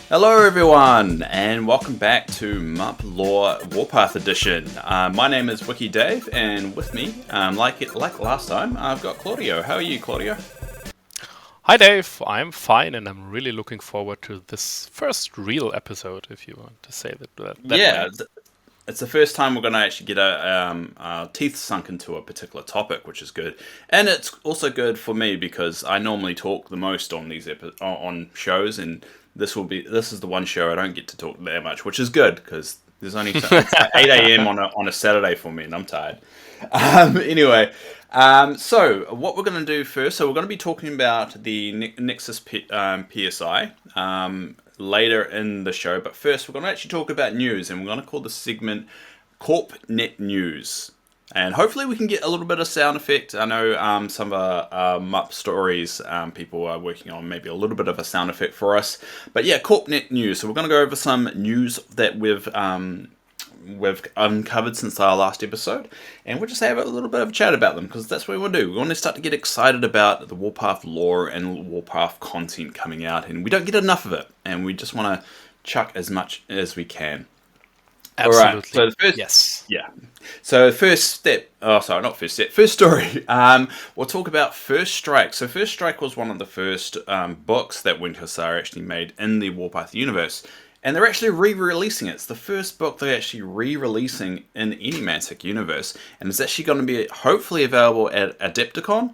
Hello everyone, and welcome back to MUP Lore Warpath Edition. My name is Wiki Dave, and with me, like last time, I've got Claudio. How are you, Claudio? Hi Dave, I'm fine and I'm really looking forward to this first real episode, if you want to say that Yeah, way. it's the first time we're going to actually get our teeth sunk into a particular topic, which is good. And it's also good for me because I normally talk the most on these on shows, and this is the one show I don't get to talk that much, which is good because there's only it's like 8 a.m. on a Saturday for me, and I'm tired. Anyway, so what we're going to do first, so we're going to be talking about the Nexus PSI later in the show, but first we're going to actually talk about news, and we're going to call this segment CorpNet News. And hopefully we can get a little bit of sound effect. I know some of our MUP stories, people are working on maybe a little bit of a sound effect for us. But yeah, CorpNet News. So we're going to go over some news that we've uncovered since our last episode, and we'll just have a little bit of a chat about them because that's what we want to do. We want to start to get excited about the Warpath lore and Warpath content coming out, and we don't get enough of it, and we just want to chuck as much as we can. All right. So Absolutely. the first, Yes. yeah. So first step. Oh, sorry, not first step. First story. We'll talk about First Strike. So First Strike was one of the first books that Windhasar actually made in the Warpath universe, and they're actually re-releasing it. It's the first book they're actually re-releasing in any Mantic universe, and it's actually going to be hopefully available at Adepticon.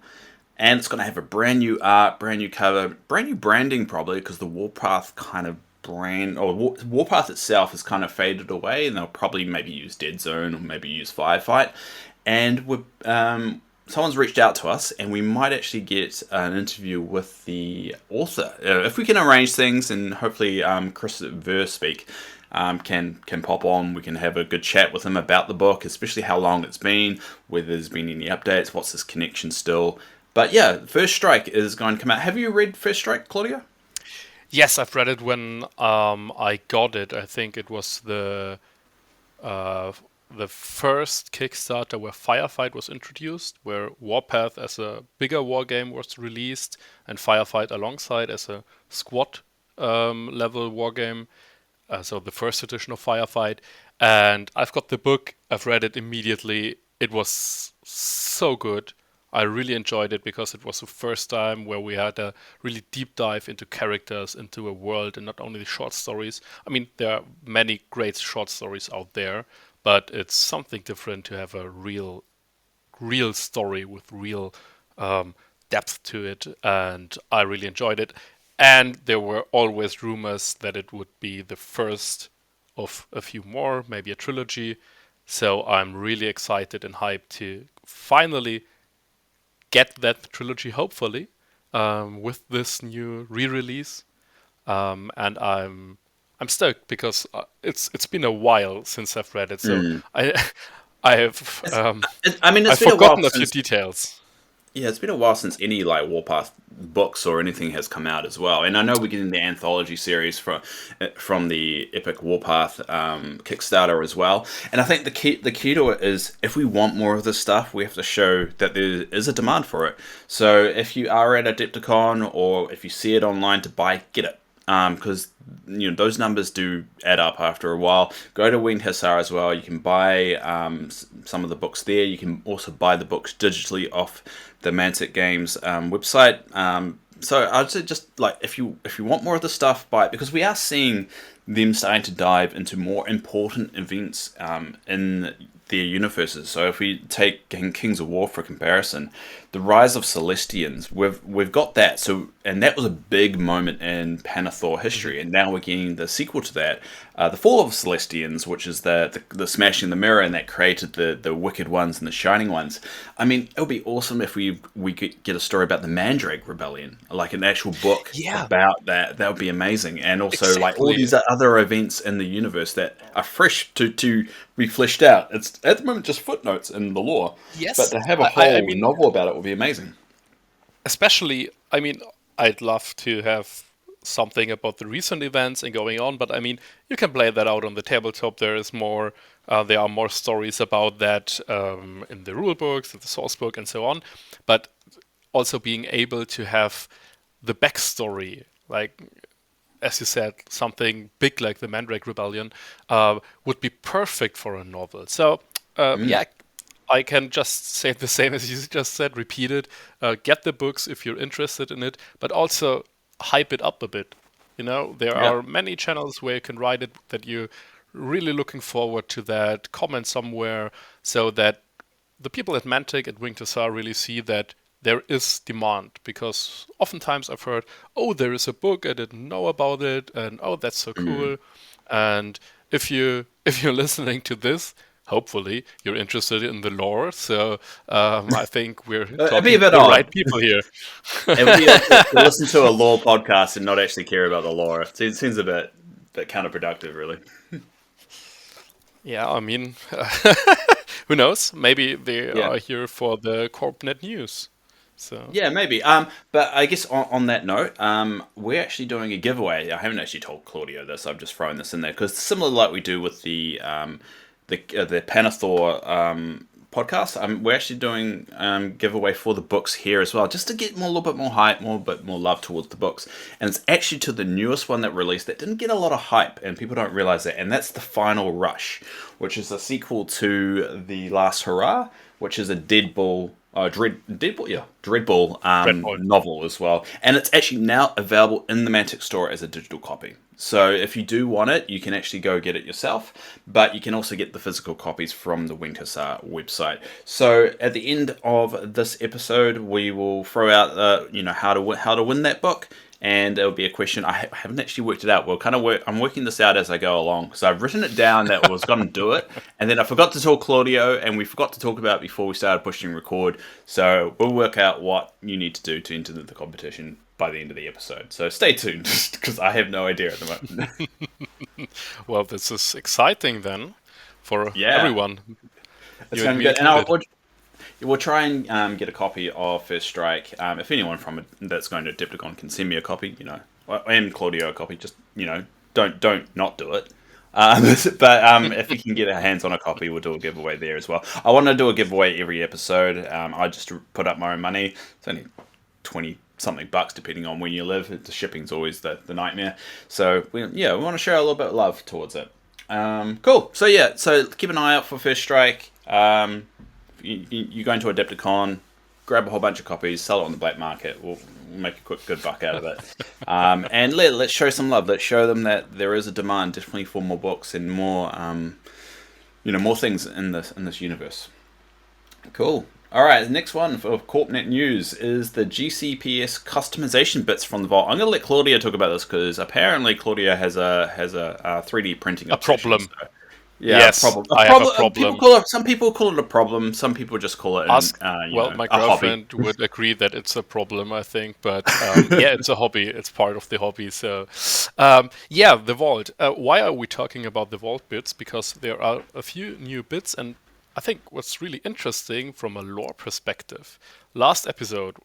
And it's going to have a brand new art, brand new cover, brand new branding probably because the Warpath kind of brand or Warpath itself has kind of faded away, and they'll probably maybe use Dead Zone or maybe use Firefight. And someone's reached out to us, and we might actually get an interview with the author if we can arrange things, and hopefully Chris at Veer-myn can pop on. We can have a good chat with him about the book, especially how long it's been, whether there's been any updates, what's his connection still. But yeah, First Strike is going to come out. Have you read First Strike, Claudia? Yes, I've read it when I got it. I think it was uh, the first Kickstarter where Firefight was introduced, where Warpath as a bigger war game was released, and Firefight alongside as a squad level war game. So the first edition of Firefight. And I've got the book. I've read it immediately. It was so good. I really enjoyed it because it was the first time where we had a really deep dive into characters, into a world, and not only the short stories. I mean, there are many great short stories out there, but it's something different to have a real story with real um, depth to it, and I really enjoyed it. And there were always rumors that it would be the first of a few more, maybe a trilogy. So I'm really excited and hyped to finally get that trilogy, hopefully, with this new re-release. And I'm stoked because it's been a while since I've read it, so Mm. I I have It's, I mean, it's I've been a while forgotten a few since. details. Yeah, it's been a while since any like Warpath books or anything has come out as well. And I know we're getting the anthology series from the Epic Warpath Kickstarter as well. And I think the key to it is if we want more of this stuff, we have to show that there is a demand for it. So if you are at Adepticon or if you see it online to buy, get it. Because those numbers do add up after a while. Go to Windhasar as well. You can buy some of the books there. You can also buy the books digitally off the Mantic Games website. So I'd say just like if you want more of the stuff, buy it because we are seeing them starting to dive into more important events in their universes. So if we take Kings of War for comparison, the Rise of Celestians, we've got that. So and that was a big moment in Panathor Mhm. history, and now we're getting the sequel to that, the Fall of Celestians, which is the smashing the mirror, and that created the wicked ones and the shining ones. I mean, it would be awesome if we could get a story about the Mandrake Rebellion, like an actual book Yeah, about that. That would be amazing, and also like all exactly. these other events in the universe that are fresh to be fleshed out. It's at the moment just footnotes in the lore, but Yes, to have a I whole mean, novel about it would be amazing. especially, I mean, I'd love to have something about the recent events and going on, but I mean, you can play that out on the tabletop. There are more stories about that in the rule books, in the source book, and so on. But also being able to have the backstory, like as you said, something big like the Mandrake Rebellion would be perfect for a novel. So, yeah, I can just say the same as you just said, repeat it. Get the books if you're interested in it, but also hype it up a bit. There Yeah. are many channels where you can write it that you're really looking forward to that, comment somewhere so that the people at Mantic and Wing to Sar really see that there is demand. Because oftentimes I've heard, oh, there is a book, I didn't know about it, and oh, that's so cool. And if you're listening to this, hopefully you're interested in the lore. So I think we're It'd be talking a bit to the right odd. people here. It would be odd to listen to a lore podcast and not actually care about the lore. It seems a bit counterproductive, really. Yeah, I mean, who knows? Maybe they Yeah. are here for the CorpNet news. So Yeah, maybe. But I guess on that note, we're actually doing a giveaway. I haven't actually told Claudio this. I've just thrown this in there because similar like we do with the Panathor podcast. We're actually doing giveaway for the books here as well, just to get a little bit more hype, more bit more love towards the books. And it's actually to the newest one that released that didn't get a lot of hype, and people don't realize that. And that's the Final Rush, which is a sequel to the Last Hurrah, which is a Deadpool. Dreadball Red Bull. novel as well, and it's actually now available in the Mantic store as a digital copy. So if you do want it, you can actually go get it yourself, but you can also get the physical copies from the Winkersar website. So at the end of this episode, we will throw out how to win that book. And it'll be a question. I haven't actually worked it out. I'm working this out as I go along. So I've written it down that I was going to do it, and then I forgot to tell Claudio, and we forgot to talk about it before we started pushing record. So we'll work out what you need to do to enter the competition by the end of the episode. So stay tuned, because I have no idea at the moment. Well, this is exciting then for Yeah, everyone. it's You going and to me be good. And included. we'll try and get a copy of First Strike. If anyone that's going to Adepticon can send me a copy, and Claudio a copy, just don't not do it. But if you can get our hands on a copy, we'll do a giveaway there as well. I want to do a giveaway every episode. I just put up my own money. It's only 20 something bucks depending on when you live. The shipping's always the nightmare. So we want to share a little bit of love towards it. Cool. So keep an eye out for First Strike. You go into Adepticon, grab a whole bunch of copies, sell it on the black market. We'll make a good buck out of it. And let's show some love. Let's show them that there is a demand definitely for more books and more more things in this universe. Cool. All right, the next one for CorpNet News is the GCPS customization bits from the vault. I'm going to let Claudia talk about this because apparently Claudia has a 3D printing obsession. Problem. So, yeah, Yes, problem. I have a problem. Some people call it a problem. Some people just call it My a hobby. girlfriend would agree that it's a problem, I think, but yeah, it's a hobby. It's part of the hobby. So, the vault. Why are we talking about the vault bits? Because there are a few new bits, and I think what's really interesting from a lore perspective. Last episode,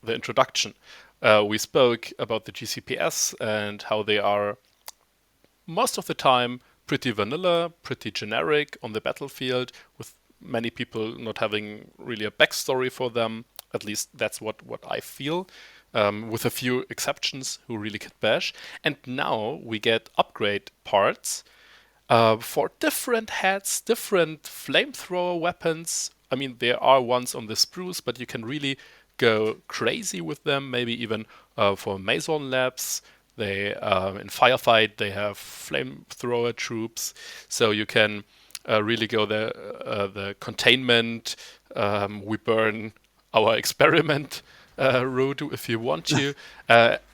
the introduction, we spoke about the GCPS and how they are most of the time pretty vanilla, pretty generic on the battlefield, with many people not having really a backstory for them. At least that's what I feel, with a few exceptions who really can bash. And now we get upgrade parts for different heads, different flamethrower weapons. I mean, there are ones on the spruce, but you can really go crazy with them, maybe even for Mason labs. They in firefight they have flamethrower troops, so you can really go the containment. We burn our experiment route if you want to,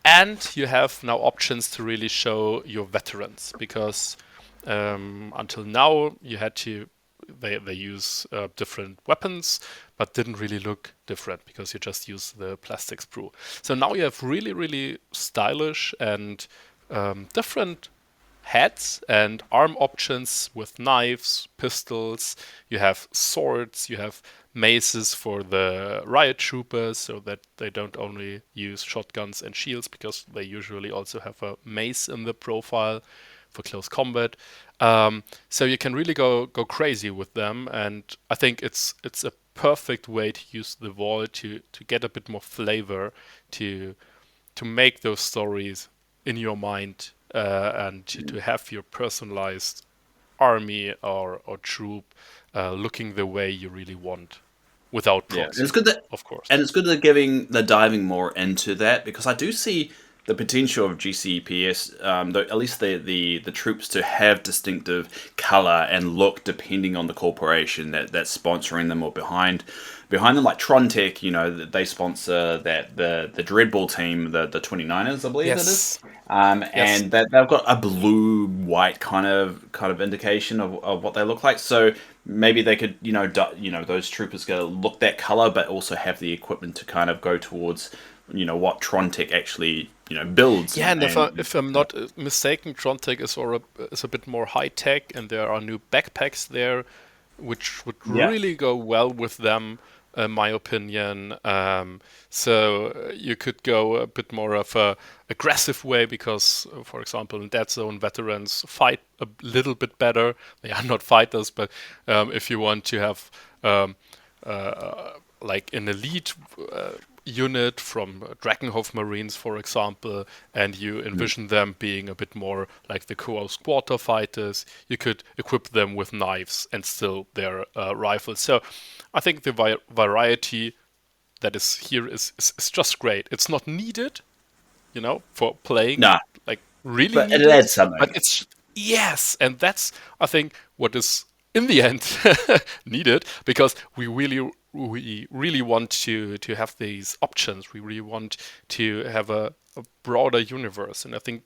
and you have now options to really show your veterans, because until now you had to they use different weapons, but didn't really look different because you just use the plastic sprue. So now you have really, really stylish and different heads and arm options with knives, pistols. You have swords, you have maces for the riot troopers, so that they don't only use shotguns and shields, because they usually also have a mace in the profile for close combat. So you can really go crazy with them, and I think it's a perfect way to use the vault to get a bit more flavor, to make those stories in your mind and to have your personalized army or troop looking the way you really want without Yeah, and it's proxy, good that, of course. and it's good that they're diving more into that, because I do see the potential of GCPS, at least the troops, to have distinctive color and look depending on the corporation that's sponsoring them or behind them, like Trontek. They sponsor the Dreadball team, the 29ers, I believe it is. Yes. Yes. And that they've got a blue white kind of indication of what they look like. So maybe they could, those troopers go look that color, but also have the equipment to kind of go towards, what Trontek actually, builds. Yeah, and And if I'm not mistaken, Trontek is a bit more high tech, and there are new backpacks there, which would yeah, really go well with them, in my opinion. So you could go a bit more of a aggressive way because, for example, in Dead Zone, veterans fight a little bit better. They are not fighters, but if you want to have like an elite unit from Drakenhof Marines, for example, and you envision them being a bit more like the Coast Quarter fighters, you could equip them with knives and still their rifles. So I think the variety that is here is just great. It's not needed, for playing, nah, like really but it needed, adds something. but it's yes, and that's I think what is in the end needed because we really want to have these options. We really want to have a broader universe, and I think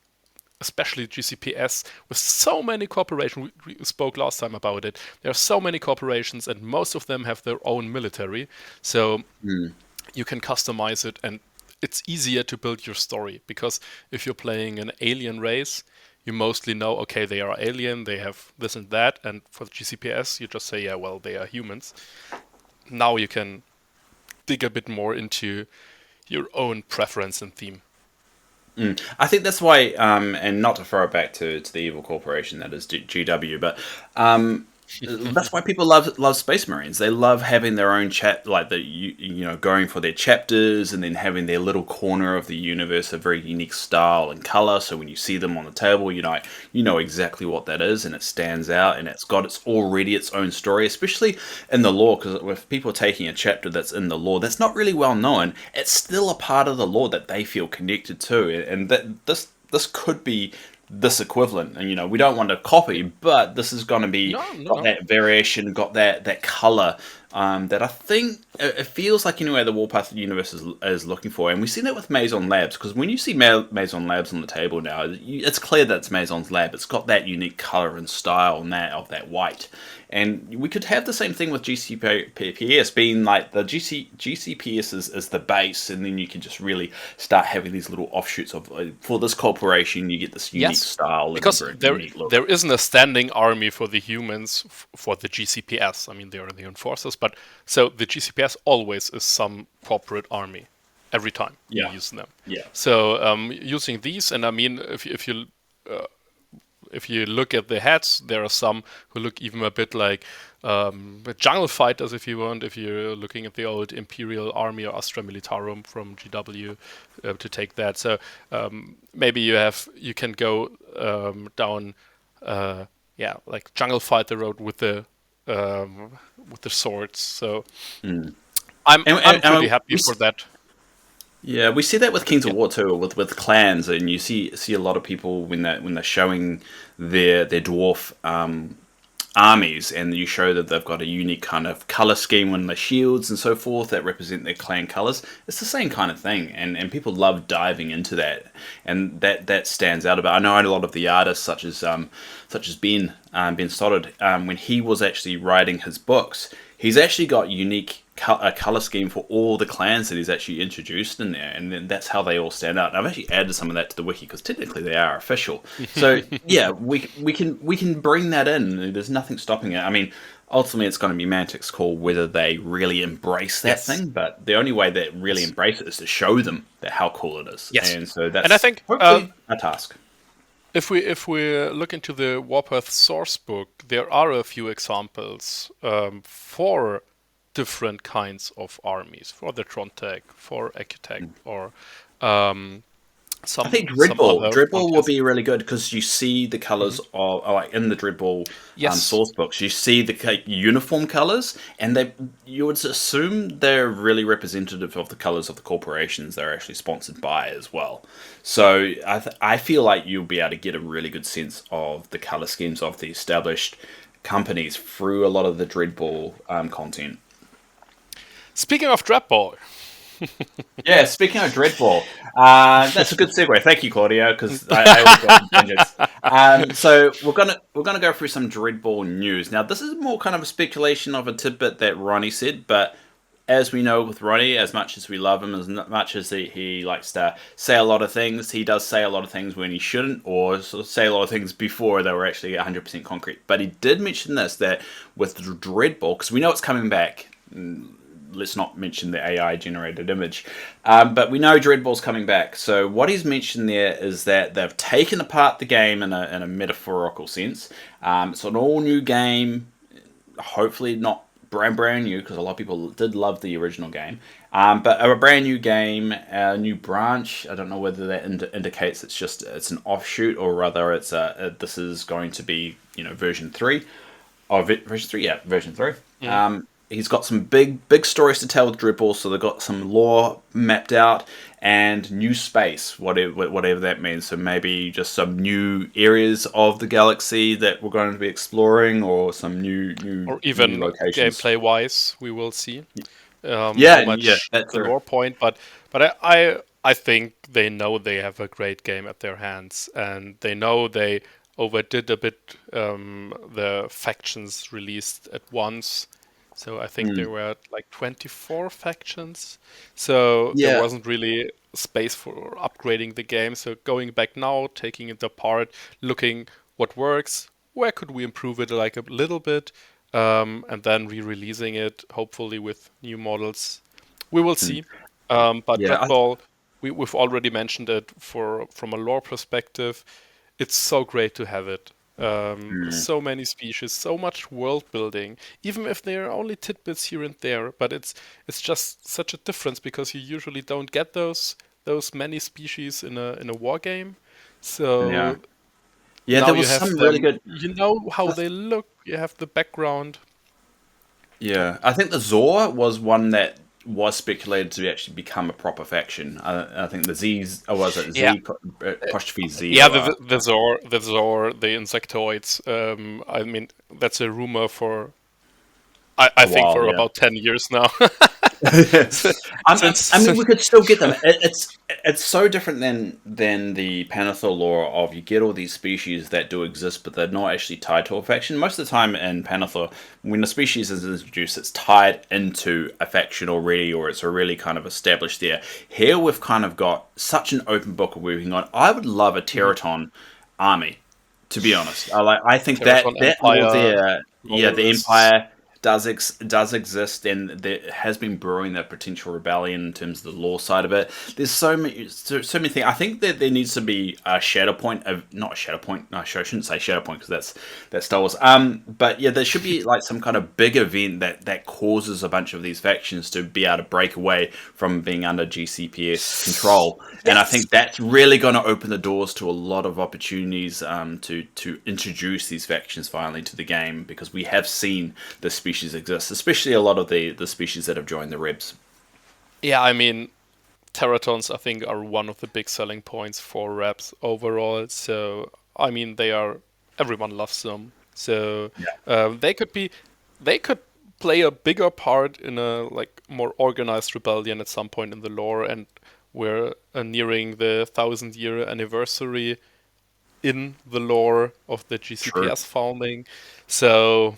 especially GCPS with so many corporations. We spoke last time about it. There are so many corporations, and most of them have their own military. So you can customize it, and it's easier to build your story because if you're playing an alien race, you mostly know, okay, they are alien, they have this and that, and for the GCPS, you just say, yeah, well, they are humans. Now you can dig a bit more into your own preference and theme. I think that's why, and not to throw it back to the evil corporation that is GW, but that's why people love Space Marines. They love having their own chat, like going for their chapters and then having their little corner of the universe, a very unique style and color. So when you see them on the table, you know exactly what that is, and it stands out, and it's got already its own story, especially in the lore. Because if people are taking a chapter that's in the lore that's not really well known, it's still a part of the lore that they feel connected to, and that this could be this equivalent. And we don't want to copy, but this is going to be No, no, got no. that variation, got that color, that I think it feels like anyway the Warpath universe is looking for. And we see that with Maison Labs, because when you see Maison Labs on the table now, it's clear that it's Maison's lab. It's got that unique color and style and that white. And we could have the same thing with GCPS being like the GCPS is the base, and then you can just really start having these little offshoots of, for this corporation, you get this unique Yes, style and a because very there unique look. there isn't a standing army for the humans for the GCPS. I mean, they are the enforcers, but so the GCPS always is some corporate army every time you Yeah, use them. yeah. So using these, and I mean, if you look at the heads, there are some who look even a bit like jungle fighters, if you want. If you're looking at the old Imperial Army or Astra Militarum from GW, to take that. So maybe you can go down, like jungle fighter road with the swords. So I'm And pretty happy for that. yeah, we see that with Kings of Yeah. War too, with clans, and you see a lot of people when they're showing their dwarf armies, and you show that they've got a unique kind of color scheme on the shields and so forth that represent their clan colors. It's the same kind of thing, and people love diving into that, and that stands out. But I know a lot of the artists, such as Ben Stoddard, when he was actually writing his books, he's actually got unique a color scheme for all the clans that he's actually introduced in there, and then that's how they all stand out. And I've actually added some of that to the wiki because technically they are official. So yeah, we can bring that in. There's nothing stopping it. I mean, ultimately it's going to be Mantic's call whether they really embrace that Yes. thing. But the only way that really Yes. embrace it is to show them that how cool it is, Yes. and so And I that's think hopefully a task. if we look into the Warpath source book, there are a few examples for different kinds of armies, for the Trontek, for Ecutech, or I think some other Dreadball will frontiers. be really good because you see the Hmm. colors of like in the Dreadball Yes. source books. You see the uniform colors, and they you would assume they're really representative of the colors of the corporations they're actually sponsored by as well. So I feel like you'll be able to get a really good sense of the color schemes of the established companies through a lot of the Dreadball content. Speaking of Dreadball, Yeah, speaking of Dreadball, that's a good segue. Thank you, Claudio, because I always go on tangents. So we're gonna go through some Dreadball news. Now, this is more kind of a speculation of a tidbit that Ronnie said, but as we know with Ronnie, as much as we love him, as much as he likes to say a lot of things, he does say a lot of things when he shouldn't, or sort of say a lot of things before they were actually 100% concrete. But he did mention this that with Dreadball, because we know it's coming back. Let's not mention the AI generated image. But we know Dreadball's coming back. So what he's mentioned there is that they've taken apart the game in a metaphorical sense. It's an all new game, hopefully not brand new, because a lot of people did love the original game. But a brand new game, a new branch. I don't know whether that indicates it's an offshoot or rather this is going to be version 3. Oh, version 3, yeah, version 3. mm, He's got some big stories to tell with Dribble, so they've got some lore mapped out and new space, whatever that means. So maybe just some new areas of the galaxy that we're going to be exploring, or some or new even locations. gameplay-wise, we will see how Yeah, much that's the a lore point. But I think they know they have a great game at their hands, and they know they overdid a bit the factions released at once. So I think there were like 24 factions. So there yeah. wasn't really space for upgrading the game. So going back now, taking it apart, looking what works, where could we improve it like a little bit, and then re-releasing it, hopefully with new models. We will Hmm. see. But Yeah, Red Ball, we've already mentioned it from a lore perspective. It's so great to have it. So many species, so much world building, even if there are only tidbits here and there. But it's just such a difference because you usually don't get those many species in a war game. yeah, So yeah. now There you was have some really them. good. You know how they look. You have the background. Yeah, I think the Zor was one that was speculated to actually become a proper faction. I think the Z's, or was it Yeah, apostrophe Z yeah. O The R? the the Zor, the Zor, the insectoids. I mean, that's a rumor for I A think while, for yeah. about 10 years now. I mean, Since we could still get them. It's so different than the Panathor lore of you get all these species that do exist, but they're not actually tied to a faction. Most of the time in Panathor, when a species is introduced, it's tied into a faction already, or it's already kind of established there. Here, we've kind of got such an open book of moving on. I would love a Mhm. Teraton army, to be honest. I think Teraton that lore Empire, there, yeah, the Loyalists. Empire does exist, and there has been brewing that potential rebellion in terms of the law side of it. There's so many things. I think that there needs to be a shadow point of not a shadow point. No, I shouldn't say shadow point because that's Star Wars. But yeah, there should be like some kind of big event that causes a bunch of these factions to be able to break away from being under GCPS control. And I Yes. think that's really going to open the doors to a lot of opportunities to introduce these factions finally to the game, because we have seen the species exist, especially a lot of the species that have joined the Rebs. Yeah, I mean, Teratons, I think, are one of the big selling points for reps overall. So, I mean, everyone loves them. So, Yeah, they could be, they could play a bigger part in a like more organized rebellion at some point in the lore, and we're nearing the 1,000-year anniversary in the lore of the true. GCPS founding. So,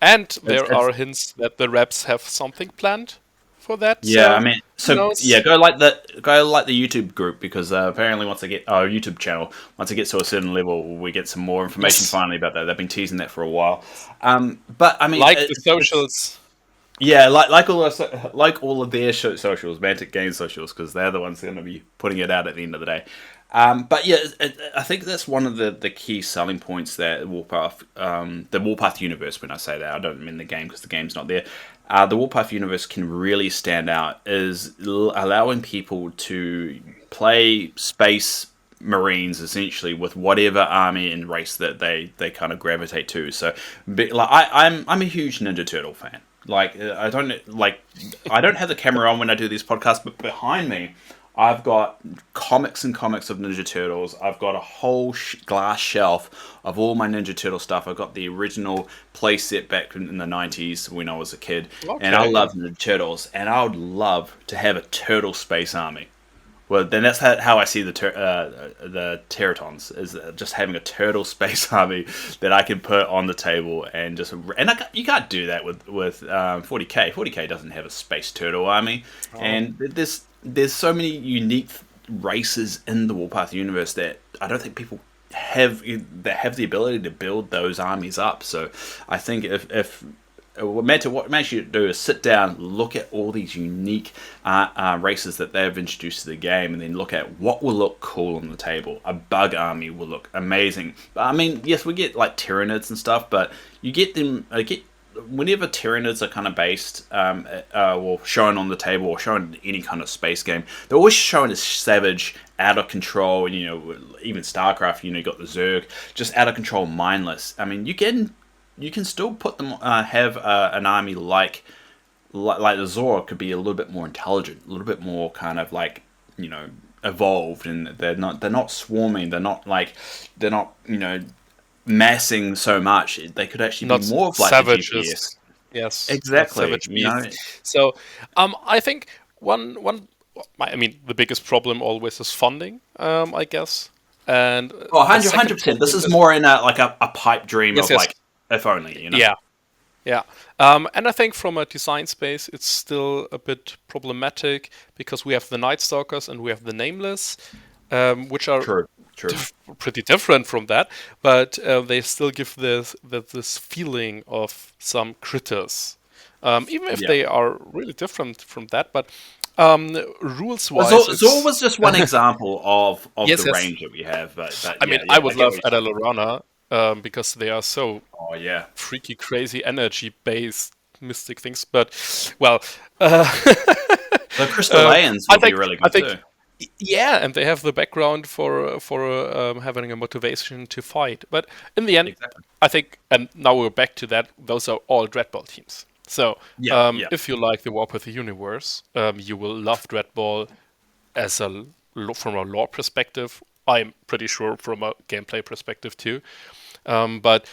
and It's, there it's are hints that the reps have something planned for that. yeah. I So, mean, who so yeah, knows? go like the YouTube group, because apparently once I get our YouTube channel, once it gets to a certain level, we get some more information Yes, finally about that. They've been teasing that for a while. But I mean, like the socials. yeah, like all of their socials, Mantic Games socials, because they're the ones going to be putting it out at the end of the day. But yeah, I think that's one of the key selling points that the Warpath universe. When I say that, I don't mean the game, because the game's not there. The Warpath universe can really stand out is allowing people to play space Marines essentially with whatever army and race that they kind of gravitate to. So, like I'm a huge Ninja Turtle fan. Like I don't have the camera on when I do these podcasts, but behind me, I've got comics and comics of Ninja Turtles. I've got a whole glass shelf of all my Ninja Turtle stuff. I've got the original playset back in the 90s when I was a kid, and I love Ninja Turtles. And I would love to have a turtle space army. Well, then that's how I see the Teratons, is just having a turtle space army that I can put on the table and just you can't do that with 40k. 40k doesn't have a space turtle army, and there's so many unique races in the Warpath universe that I don't think people have the ability to build those armies up. So I think if what Matt should do is sit down, look at all these unique races that they've introduced to the game, and then look at what will look cool on the table. A bug army will look amazing. I mean, yes, we get like Tyranids and stuff, but you get them. Whenever Tyranids are kind of based, or shown on the table, or shown in any kind of space game, they're always shown as savage, out of control, and even StarCraft, you got the Zerg, just out of control, mindless. I mean, you can still put them have an army like the Zora could be a little bit more intelligent, a little bit more kind of like evolved, and they're not swarming, they're not massing so much. They could actually Not be more of like savages. the GPS. Yes, Exactly. So, I think the biggest problem always is funding. I guess, and 100%. This is more in a pipe dream of like, if only, Yeah. And I think from a design space, it's still a bit problematic because we have the Night Stalkers and we have the Nameless, which are True. pretty different from that, but they still give this feeling of some critters, even if they are really different from that. But rules-wise, Zor was just one example of the range that we have. But I would love Adalorana. Because they are so freaky, crazy, energy-based mystic things. But, well... the Crystalians would be really good too. Yeah, and they have the background for having a motivation to fight. But in the end, I think, and now we're back to that, those are all Dreadball teams. So, if you like the Warpath universe, you will love Dreadball from a lore perspective. I'm pretty sure from a gameplay perspective too. But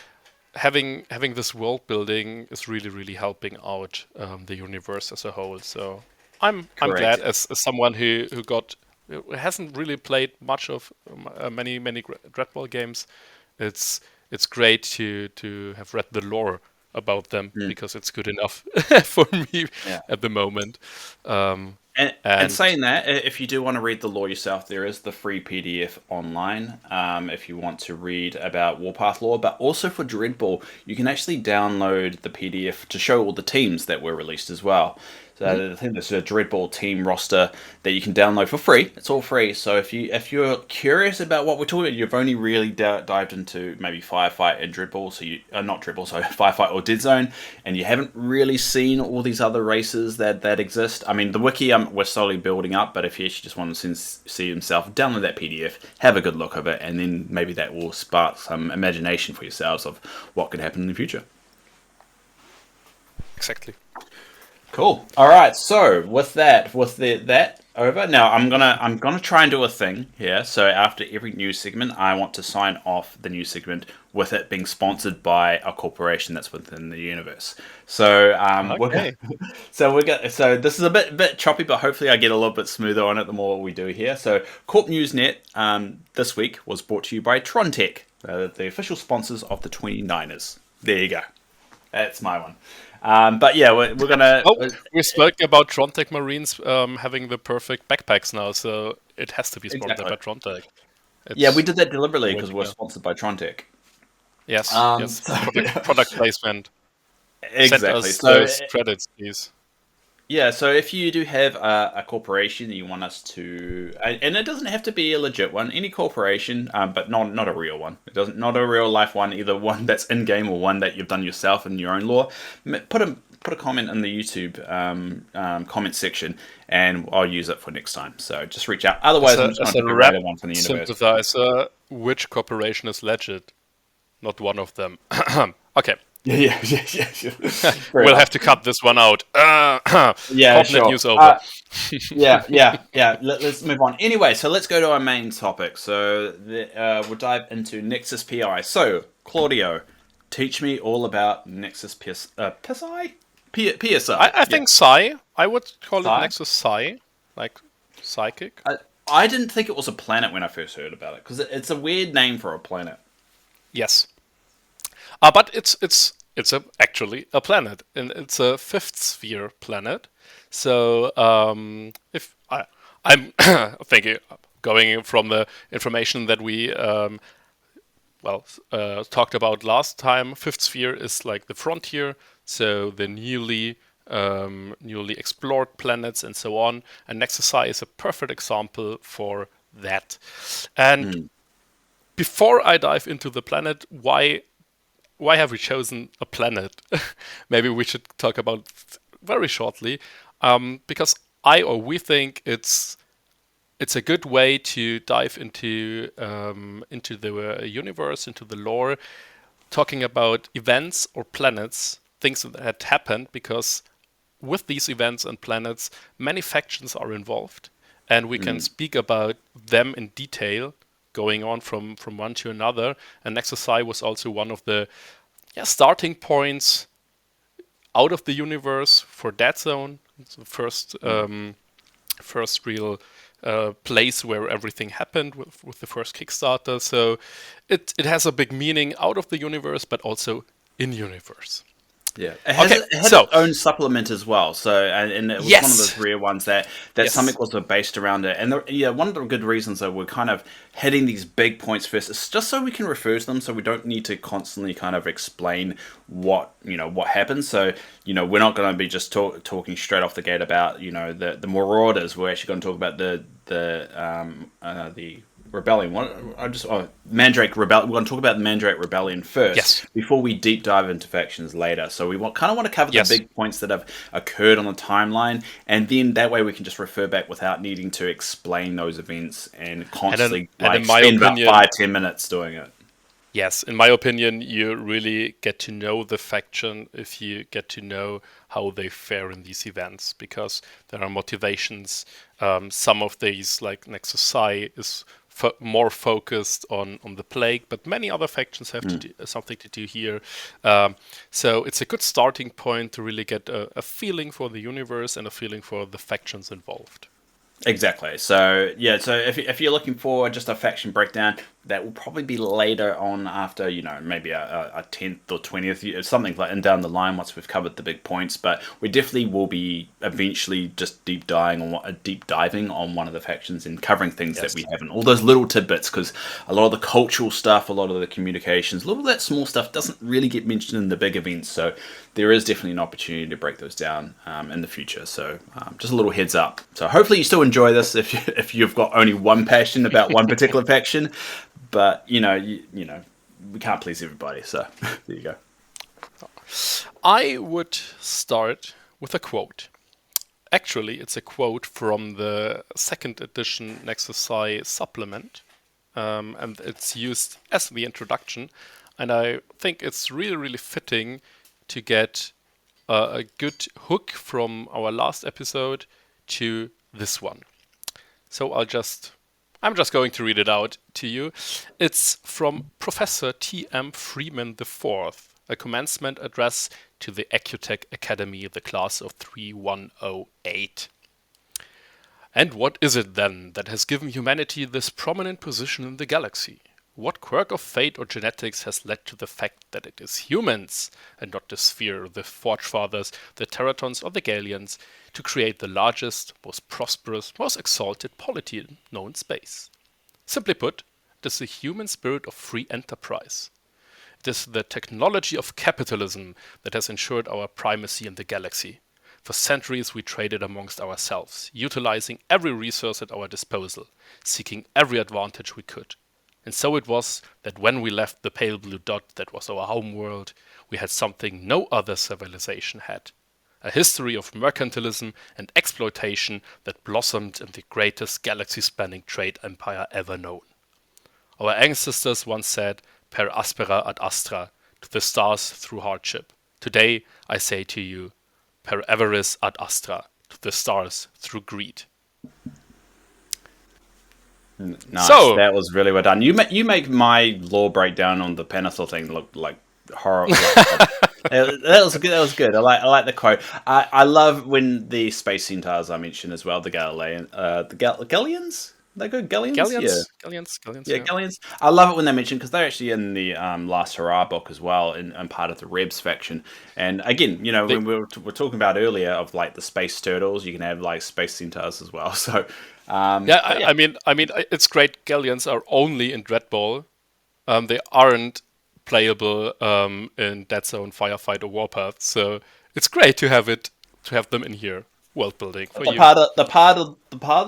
having this world building is really, really helping out the universe as a whole. So I'm glad as someone who hasn't really played much of many Dreadball games. It's great to have read the lore about them because it's good enough for me at the moment. And saying that, if you do want to read the lore yourself, there is the free PDF online if you want to read about Warpath lore. But also for Dreadball, you can actually download the PDF to show all the teams that were released as well. So I think there's a Dreadball team roster that you can download for free. It's all free. So if you're curious about what we're talking about, you've only really dived into maybe Firefight and Dreadball, so not Dreadball, sorry, Firefight or Dead Zone, and you haven't really seen all these other races that exist. I mean, the wiki we're slowly building up, but if you actually just want to see himself, download that PDF, have a good look of it, and then maybe that will spark some imagination for yourselves of what could happen in the future. Exactly. Cool. All right. So with that over, now I'm gonna try and do a thing here. So after every news segment, I want to sign off the news segment with it being sponsored by a corporation that's within the universe. So so this is a bit choppy, but hopefully I get a little bit smoother on it the more we do here. So Corp Newsnet this week was brought to you by Trontek, the official sponsors of the 29ers. There you go. That's my one. But yeah, we're gonna. We spoke about Trontek Marines having the perfect backpacks now, so it has to be sponsored by Trontek. We did that deliberately because we're sponsored by Trontek. Yes, yes. Product placement. Exactly. Send us those credits, please. Yeah, so if you do have a corporation that you want us to, and it doesn't have to be a legit one, any corporation, but not a real one. It doesn't, not a real life one, either one that's in game or one that you've done yourself in your own lore. Put put a comment in the YouTube comment section, and I'll use it for next time. So just reach out. Otherwise, I'm just going As to a pick a rap random one from the universe. sympathizer, which corporation is legit? Not one of them. Okay. Yeah. Fair We'll enough. have to cut this one out. Yeah, Corpnet sure. news over. Yeah. Let's move on. Anyway, so let's go to our main topic. So we'll dive into Nexus PI. So, Claudio, teach me all about Nexus PSI? PSI. I think Psi. I would call it Psi? Nexus Psi, like psychic. I didn't think it was a planet when I first heard about it, because it's a weird name for a planet. Yes. But actually a planet, and it's a fifth sphere planet. So I'm thinking, going from the information that we talked about last time, fifth sphere is like the frontier, so the newly explored planets and so on. And Nexus I is a perfect example for that. And before I dive into the planet, why have we chosen a planet? Maybe we should talk about it very shortly, because we think it's a good way to dive into the universe, into the lore, talking about events or planets, things that had happened, because with these events and planets, many factions are involved, and we can speak about them in detail, going on from one to another. And Nexus I was also one of the starting points out of the universe for that zone. It's the first real place where everything happened with the first Kickstarter. So it has a big meaning out of the universe, but also in universe. Yeah, it had its own supplement as well. So, and it was one of those rare ones that something was based around it. And one of the good reasons that we're kind of hitting these big points first is just so we can refer to them, so we don't need to constantly kind of explain what happens. So, we're not going to be just talking straight off the gate about the Marauders. We're actually going to talk about the Rebellion. Mandrake Rebellion. We're going to talk about the Mandrake Rebellion first, before we deep dive into factions later. So we kind of want to cover the big points that have occurred on the timeline, and then that way we can just refer back without needing to explain those events and constantly spend about 5-10 minutes doing it. Yes, in my opinion, you really get to know the faction if you get to know how they fare in these events, because there are motivations. Some of these, like Nexus Psi, is more focused on the plague, but many other factions have to do something to do here. So it's a good starting point to really get a feeling for the universe and a feeling for the factions involved. Exactly. So if you're looking for just a faction breakdown, that will probably be later on, after maybe a 10th or 20th, something like, and down the line once we've covered the big points. But we definitely will be eventually just deep diving on one of the factions and covering things that we haven't, all those little tidbits, because a lot of the cultural stuff, a lot of the communications, a lot of that small stuff doesn't really get mentioned in the big events. So there is definitely an opportunity to break those down in the future. So just a little heads up. So hopefully you still enjoy this if you've got only one passion about one particular faction. But we can't please everybody, so there you go. I would start with a quote. Actually, it's a quote from the second edition Nexus Psi supplement, and it's used as the introduction. And I think it's really, really fitting to get a good hook from our last episode to this one. So I'm just going to read it out to you. It's from Professor T.M. Freeman IV, a commencement address to the Ecutech Academy, the class of 3108. And what is it then that has given humanity this prominent position in the galaxy? What quirk of fate or genetics has led to the fact that it is humans, and not the Sphere, the Forge Fathers, the Teratons, or the Galians, to create the largest, most prosperous, most exalted polity known in space? Simply put, it is the human spirit of free enterprise. It is the technology of capitalism that has ensured our primacy in the galaxy. For centuries we traded amongst ourselves, utilizing every resource at our disposal, seeking every advantage we could. And so it was that when we left the pale blue dot that was our home world, we had something no other civilization had. a history of mercantilism and exploitation that blossomed in the greatest galaxy-spanning trade empire ever known. Our ancestors once said, per aspera ad astra, to the stars through hardship. Today, I say to you, per avarice ad astra, to the stars through greed. Nice. So, That was really well done. You make my lore breakdown on the Panathor thing look like horror. That was good. That was good. I like the quote. I love when the space centaurs are mentioned as well. The Galilean, Galleons. They go Galleons. Yeah. Galleons, Yeah, yeah. Galleons. I love it when they mention because they're actually in the last Hurrah book as well, and part of the Rebs faction. And again, when we're talking about earlier of like the space turtles, you can have like space centaurs as well. So, I mean, it's great. Galleons are only in Dreadball. They aren't playable in Dead Zone, Firefight, or Warpath. So it's great to have them in here. World building for you. The part of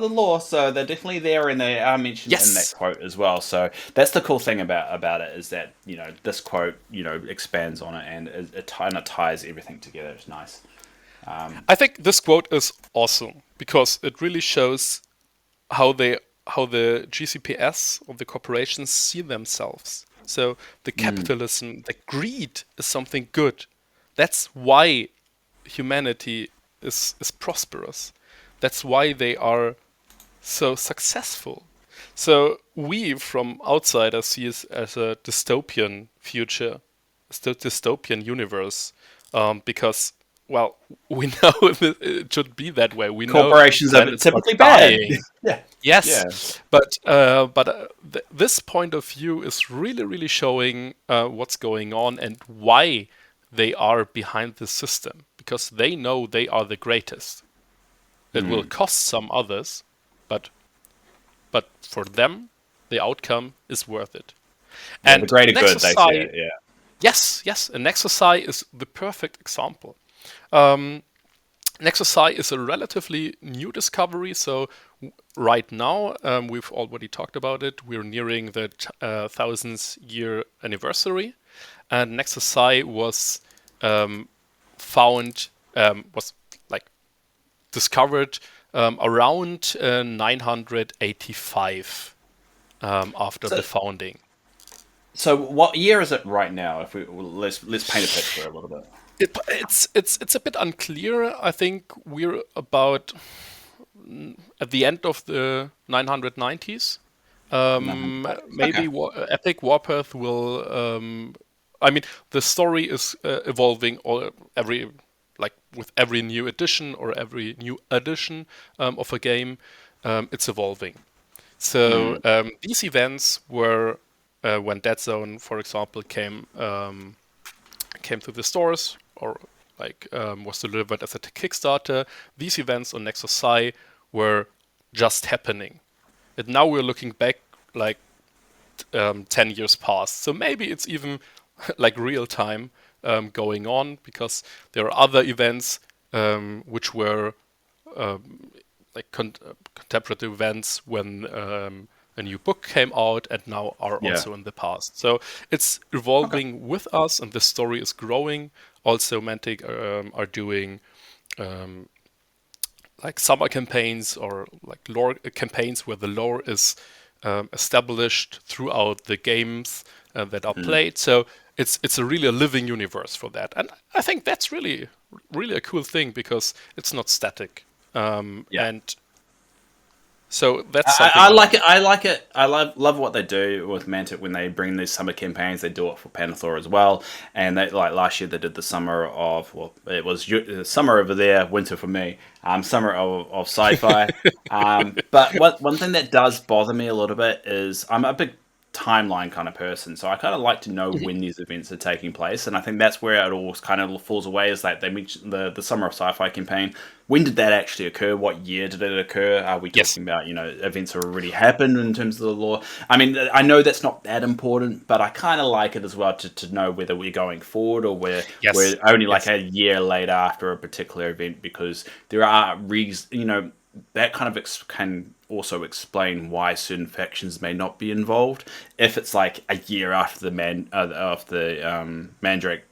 the lore, so they're definitely there, and they are mentioned in that quote as well. So that's the cool thing about it is that this quote expands on it, and it ties everything together. It's nice. I think this quote is awesome because it really shows how the GCPS or the corporations see themselves. So the capitalism, the greed is something good. That's why humanity is prosperous. That's why they are so successful. So we from outsiders see it as a dystopian future, dystopian universe, because we know it should be that way. We corporations know are typically bad. Yeah. Yes, this point of view is really showing what's going on and why they are behind the system, because they know they are the greatest. It will cost some others, but for them, the outcome is worth it. Yeah, And the greater good, Nexus they PSI, say it, yeah. Yes, and Nexus PSI is the perfect example. Nexus PSI is a relatively new discovery, so right now, we've already talked about it, we're nearing the 1000th year anniversary, and Nexus PSI was discovered around 985 after the founding. So what year is it right now? If let's paint a picture a little bit. It's a bit unclear. I think we're about at the end of the 990s. Maybe Epic Warpath will. I mean, the story is evolving with every new edition or every new edition of a game. It's evolving. So these events were when Dead Zone, for example, came to the stores or was delivered as a Kickstarter. These events on Nexus PSI were just happening, and now we're looking back 10 years past. So maybe it's even like real time going on, because there are other events which were contemporary events when a new book came out and now are also in the past. So it's evolving with us, and the story is growing. Also, Mantic are doing summer campaigns or lore campaigns where the lore is established throughout the games that are played. So it's really a living universe for that, and I think that's really a cool thing because it's not static. And so that's something I like it. I like it. I love what they do with Mantic when they bring these summer campaigns. They do it for Panathor as well, and they last year they did the summer of it was summer over there, winter for me. Summer of sci-fi. But one thing that does bother me a little bit is I'm a big timeline kind of person, so I kind of like to know when these events are taking place, and I think that's where it all kind of falls away. Is like they mentioned the summer of sci-fi campaign. When did that actually occur? What year did it occur? Are we talking about events that already happened in terms of the lore? I mean, I know that's not that important, but I kind of like it as well to know whether we're going forward or we're only like a year later after a particular event, because there are reasons, that kind of can also explain why certain factions may not be involved. If it's like a year after the Mandrake,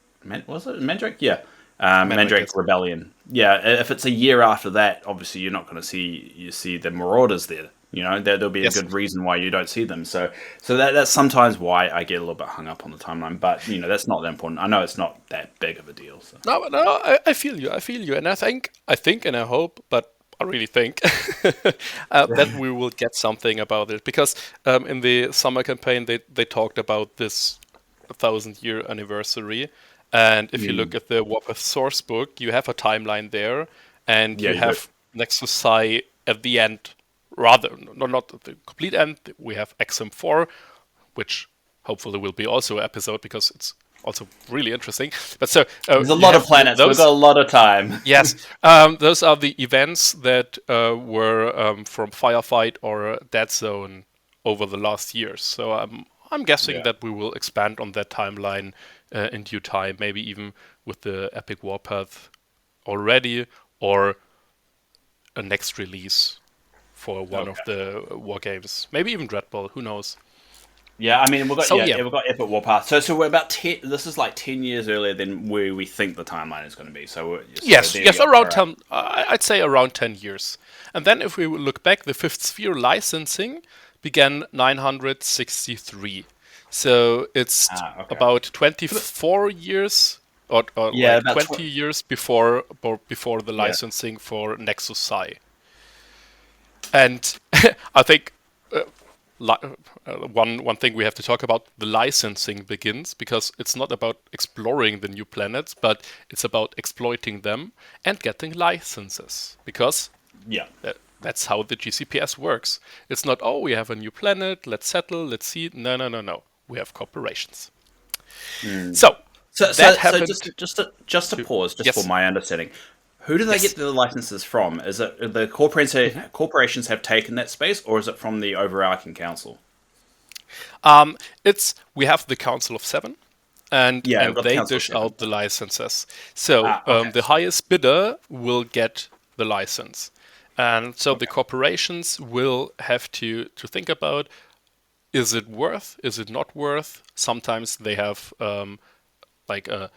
was it Mandrake? Yeah. Mandrake Rebellion. Yeah, if it's a year after that, obviously you're not going to see the Marauders there. There'll be a good reason why you don't see them. So that's sometimes why I get a little bit hung up on the timeline. But that's not that important. I know it's not that big of a deal. So. No, I feel you, and I think, and I hope, but I really think that we will get something about it, because in the summer campaign they talked about this 1,000-year anniversary, and if you look at the Warpath source book, you have a timeline there, and you have Nexus PSI at the end. Rather, not at the complete end. We have XM4, which hopefully will be also an episode, because it's also really interesting. But so there's a lot of planets. We've got a lot of time. Yes, those are the events that were from Firefight or Dead Zone over the last years. So I'm guessing that we will expand on that timeline in due time, maybe even with the Epic Warpath already, or a next release for one of the war games, maybe even Dread Ball. Who knows? Yeah, I mean, we've got Epic Warpath. So we're about 10. This is like 10 years earlier than where we think the timeline is going to be. Yes, around 10. I'd say around 10 years. And then if we look back, the Fifth Sphere licensing began 963. So it's about 24 years or like 20 years before the licensing for Nexus PSI. And I think one thing we have to talk about, the licensing begins, because it's not about exploring the new planets, but it's about exploiting them and getting licenses. Because that's how the GCPS works. It's not, we have a new planet, let's settle, let's see. No. We have corporations. So just to pause, for my understanding. Who do they get the licenses from? Is it the corporations have taken that space, or is it from the overarching council? We have the Council of Seven, and they dish out the licenses. So the highest bidder will get the license, and so the corporations will have to think about: is it worth? Is it not worth? Sometimes they have like a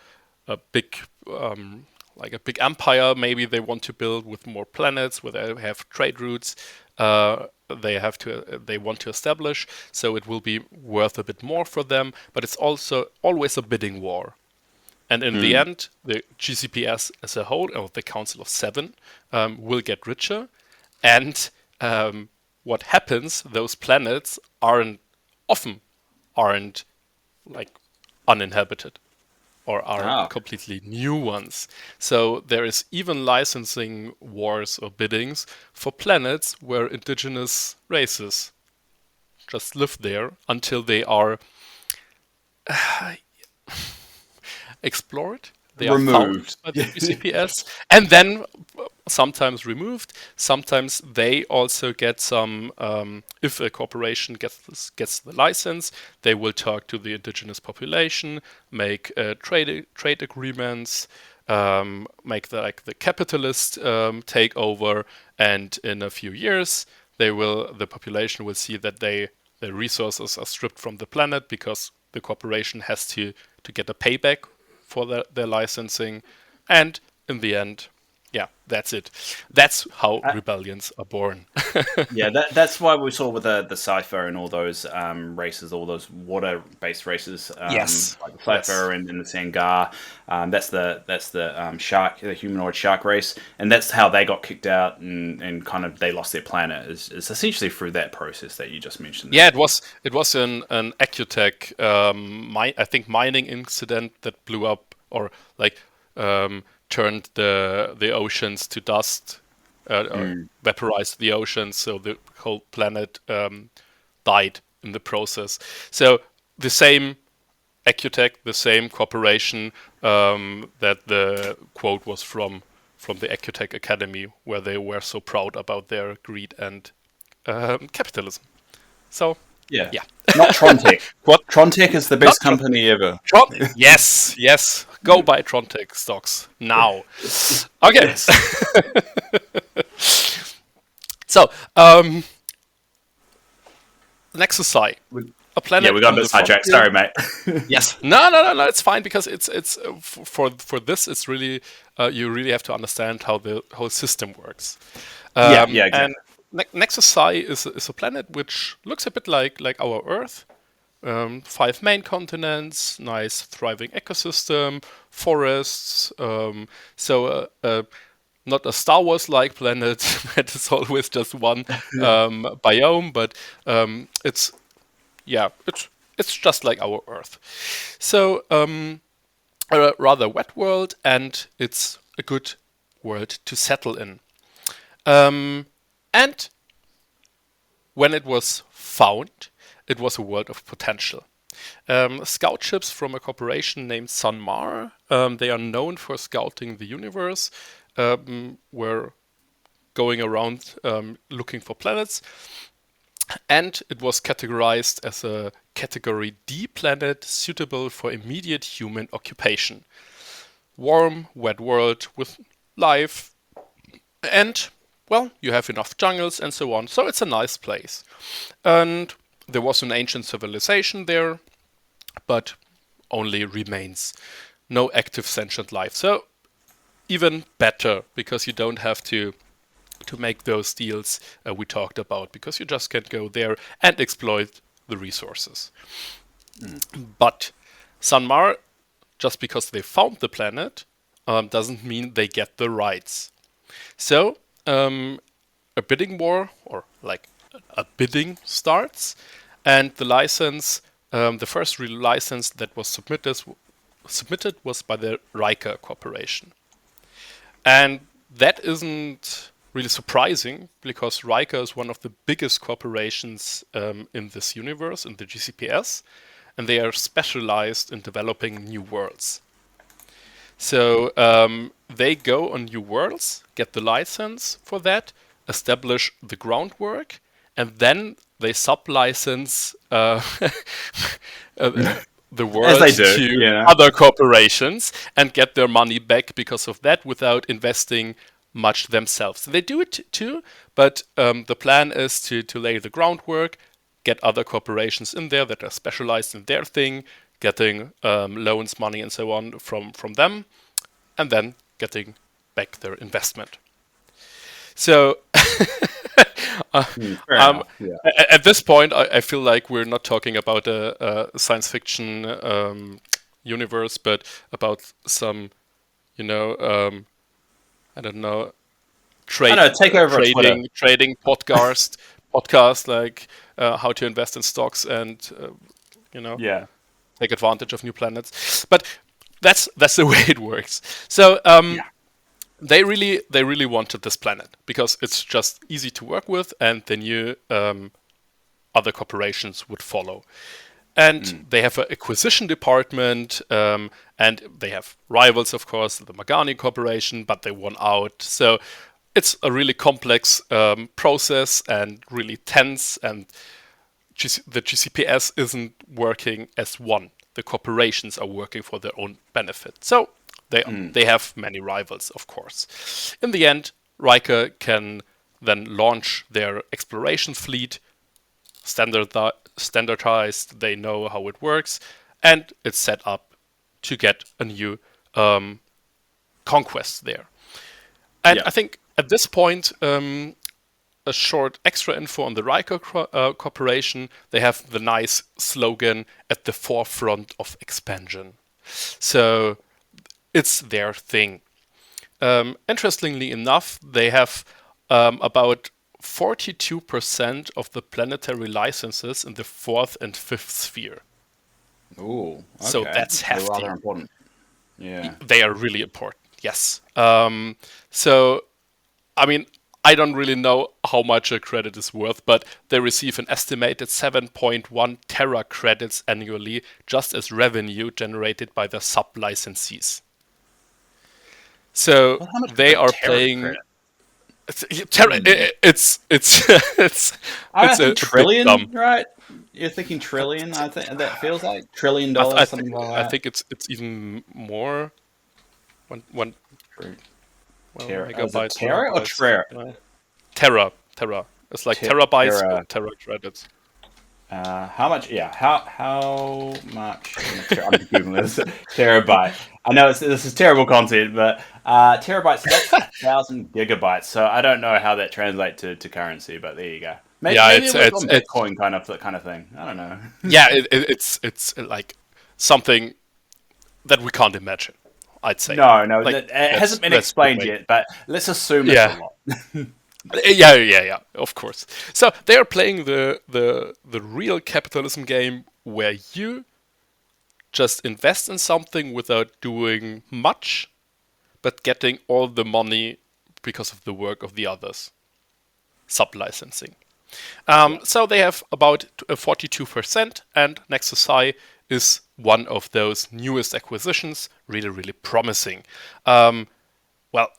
big empire, maybe they want to build with more planets, where they have trade routes. They want to establish, so it will be worth a bit more for them. But it's also always a bidding war, and in the end, the GCPS as a whole, or the Council of Seven, will get richer. And what happens? Those planets often aren't like uninhabited, or are completely new ones. So there is even licensing wars or biddings for planets where indigenous races just live there until they are explored. They removed. Are found by the GCPS, and then sometimes removed. Sometimes they also get some. If a corporation gets the license, they will talk to the indigenous population, make trade agreements, make the capitalist take over, and in a few years, the population will see that the resources are stripped from the planet, because the corporation has to get a payback for their licensing, and in the end, that's it. That's how rebellions are born. That's why we saw with the Cypher and all those races, all those water-based races, like the Cypher and the Sangar. That's the shark, the humanoid shark race, and that's how they got kicked out and kind of they lost their planet. Is essentially through that process that you just mentioned. Yeah, it was an Ecutech, I think, mining incident that blew up, or turned the oceans to dust, or vaporized the oceans, so the whole planet died in the process. So the same Ecutech, the same corporation that the quote was from the Ecutech Academy, where they were so proud about their greed and capitalism. So yeah. Not Trontek. Trontek is the best company ever. Yes. Go buy Trontek stocks now. Okay. Yes. So, Nexus PSI. a planet. Yeah, we got a on bit the sidetracked. frontier. Sorry, mate. Yes. No. It's fine because it's for this. It's really you really have to understand how the whole system works. Yeah, And exactly. Nexus PSI is a planet which looks a bit like our Earth. 5 main continents, nice thriving ecosystem, forests. Not a Star Wars-like planet that is always just one biome, but it's it's just like our Earth. So a rather wet world, and it's a good world to settle in. And when it was found, it was a world of potential. Scout ships from a corporation named Sunmar, they are known for scouting the universe, were going around looking for planets, and it was categorized as a Category D planet suitable for immediate human occupation. Warm, wet world with life, and, well, you have enough jungles and so on, so it's a nice place. And there was an ancient civilization there, but only remains. No active sentient life. So even better, because you don't have to make those deals we talked about, because you just can go there and exploit the resources. But Sanmar, just because they found the planet, doesn't mean they get the rights. So a bidding war, or like a bidding, starts, and the license, the first real license that was submitted was by the Riker Corporation. And that isn't really surprising, because Riker is one of the biggest corporations in this universe, in the GCPS, and they are specialized in developing new worlds. So they go on new worlds, get the license for that, establish the groundwork, and then they sub-license the As they world do, to yeah. other corporations and get their money back because of that without investing much themselves. They do it too, but the plan is to lay the groundwork, get other corporations in there that are specialized in their thing, getting loans, money, and so on from them, and then getting back their investment. So Fair enough. Yeah. at this point, I feel like we're not talking about a science fiction universe, but about some, I don't know, I know, take over at Twitter. trading podcast like how to invest in stocks and Yeah. take advantage of new planets. But that's the way it works. So they really wanted this planet because it's just easy to work with, and they knew other corporations would follow. And they have an acquisition department, and they have rivals, of course, the Magani Corporation, but they won out. So it's a really complex process and really tense, and the GCPS isn't working as one. The corporations are working for their own benefit. So they have many rivals, of course. In the end, Riker can then launch their exploration fleet, standardized, they know how it works, and it's set up to get a new conquest there. And I think at this point, a short extra info on the Riker Corporation. They have the nice slogan, "at the forefront of expansion." So it's their thing. Interestingly enough, they have about 42% of the planetary licenses in the 4th and 5th sphere. Ooh, okay. So that's They're hefty. rather important. Yeah. They are really important, yes. So, I mean, I don't really know how much a credit is worth, but they receive an estimated 7.1 tera credits annually just as revenue generated by their sub-licensees. So they are paying. Credit? It's a trillion, right? You're thinking trillion. I think that feels like $1 trillion, something like that. I think it's even more. One megabytes. Tera or Tera. It's like terabytes, but tera credits. How much? Yeah, how much? I'm googling this. Terabyte. I know this is terrible content, but terabytes. So that's 1,000 gigabytes. So I don't know how that translates to currency, but there you go. Yeah, Maybe it works on Bitcoin kind of thing. I don't know. it's like something that we can't imagine. I'd say. No, Like it hasn't been that's the explained way. yet, but let's assume it's a Yeah. lot. Yeah, of course. So they are playing the real capitalism game where you just invest in something without doing much, but getting all the money because of the work of the others. Sub-licensing. Yeah. So they have about 42%, and Nexus PSI is one of those newest acquisitions, really, really promising. Well,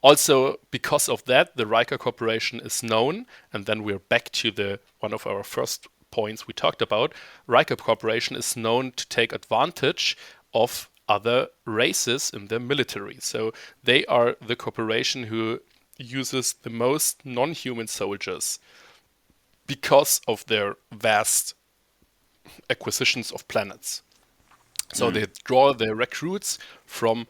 also because of that, the Riker Corporation is known, and then we're back to the one of our first points we talked about. Riker Corporation is known to take advantage of other races in their military. So they are the corporation who uses the most non-human soldiers because of their vast acquisitions of planets. So they draw their recruits from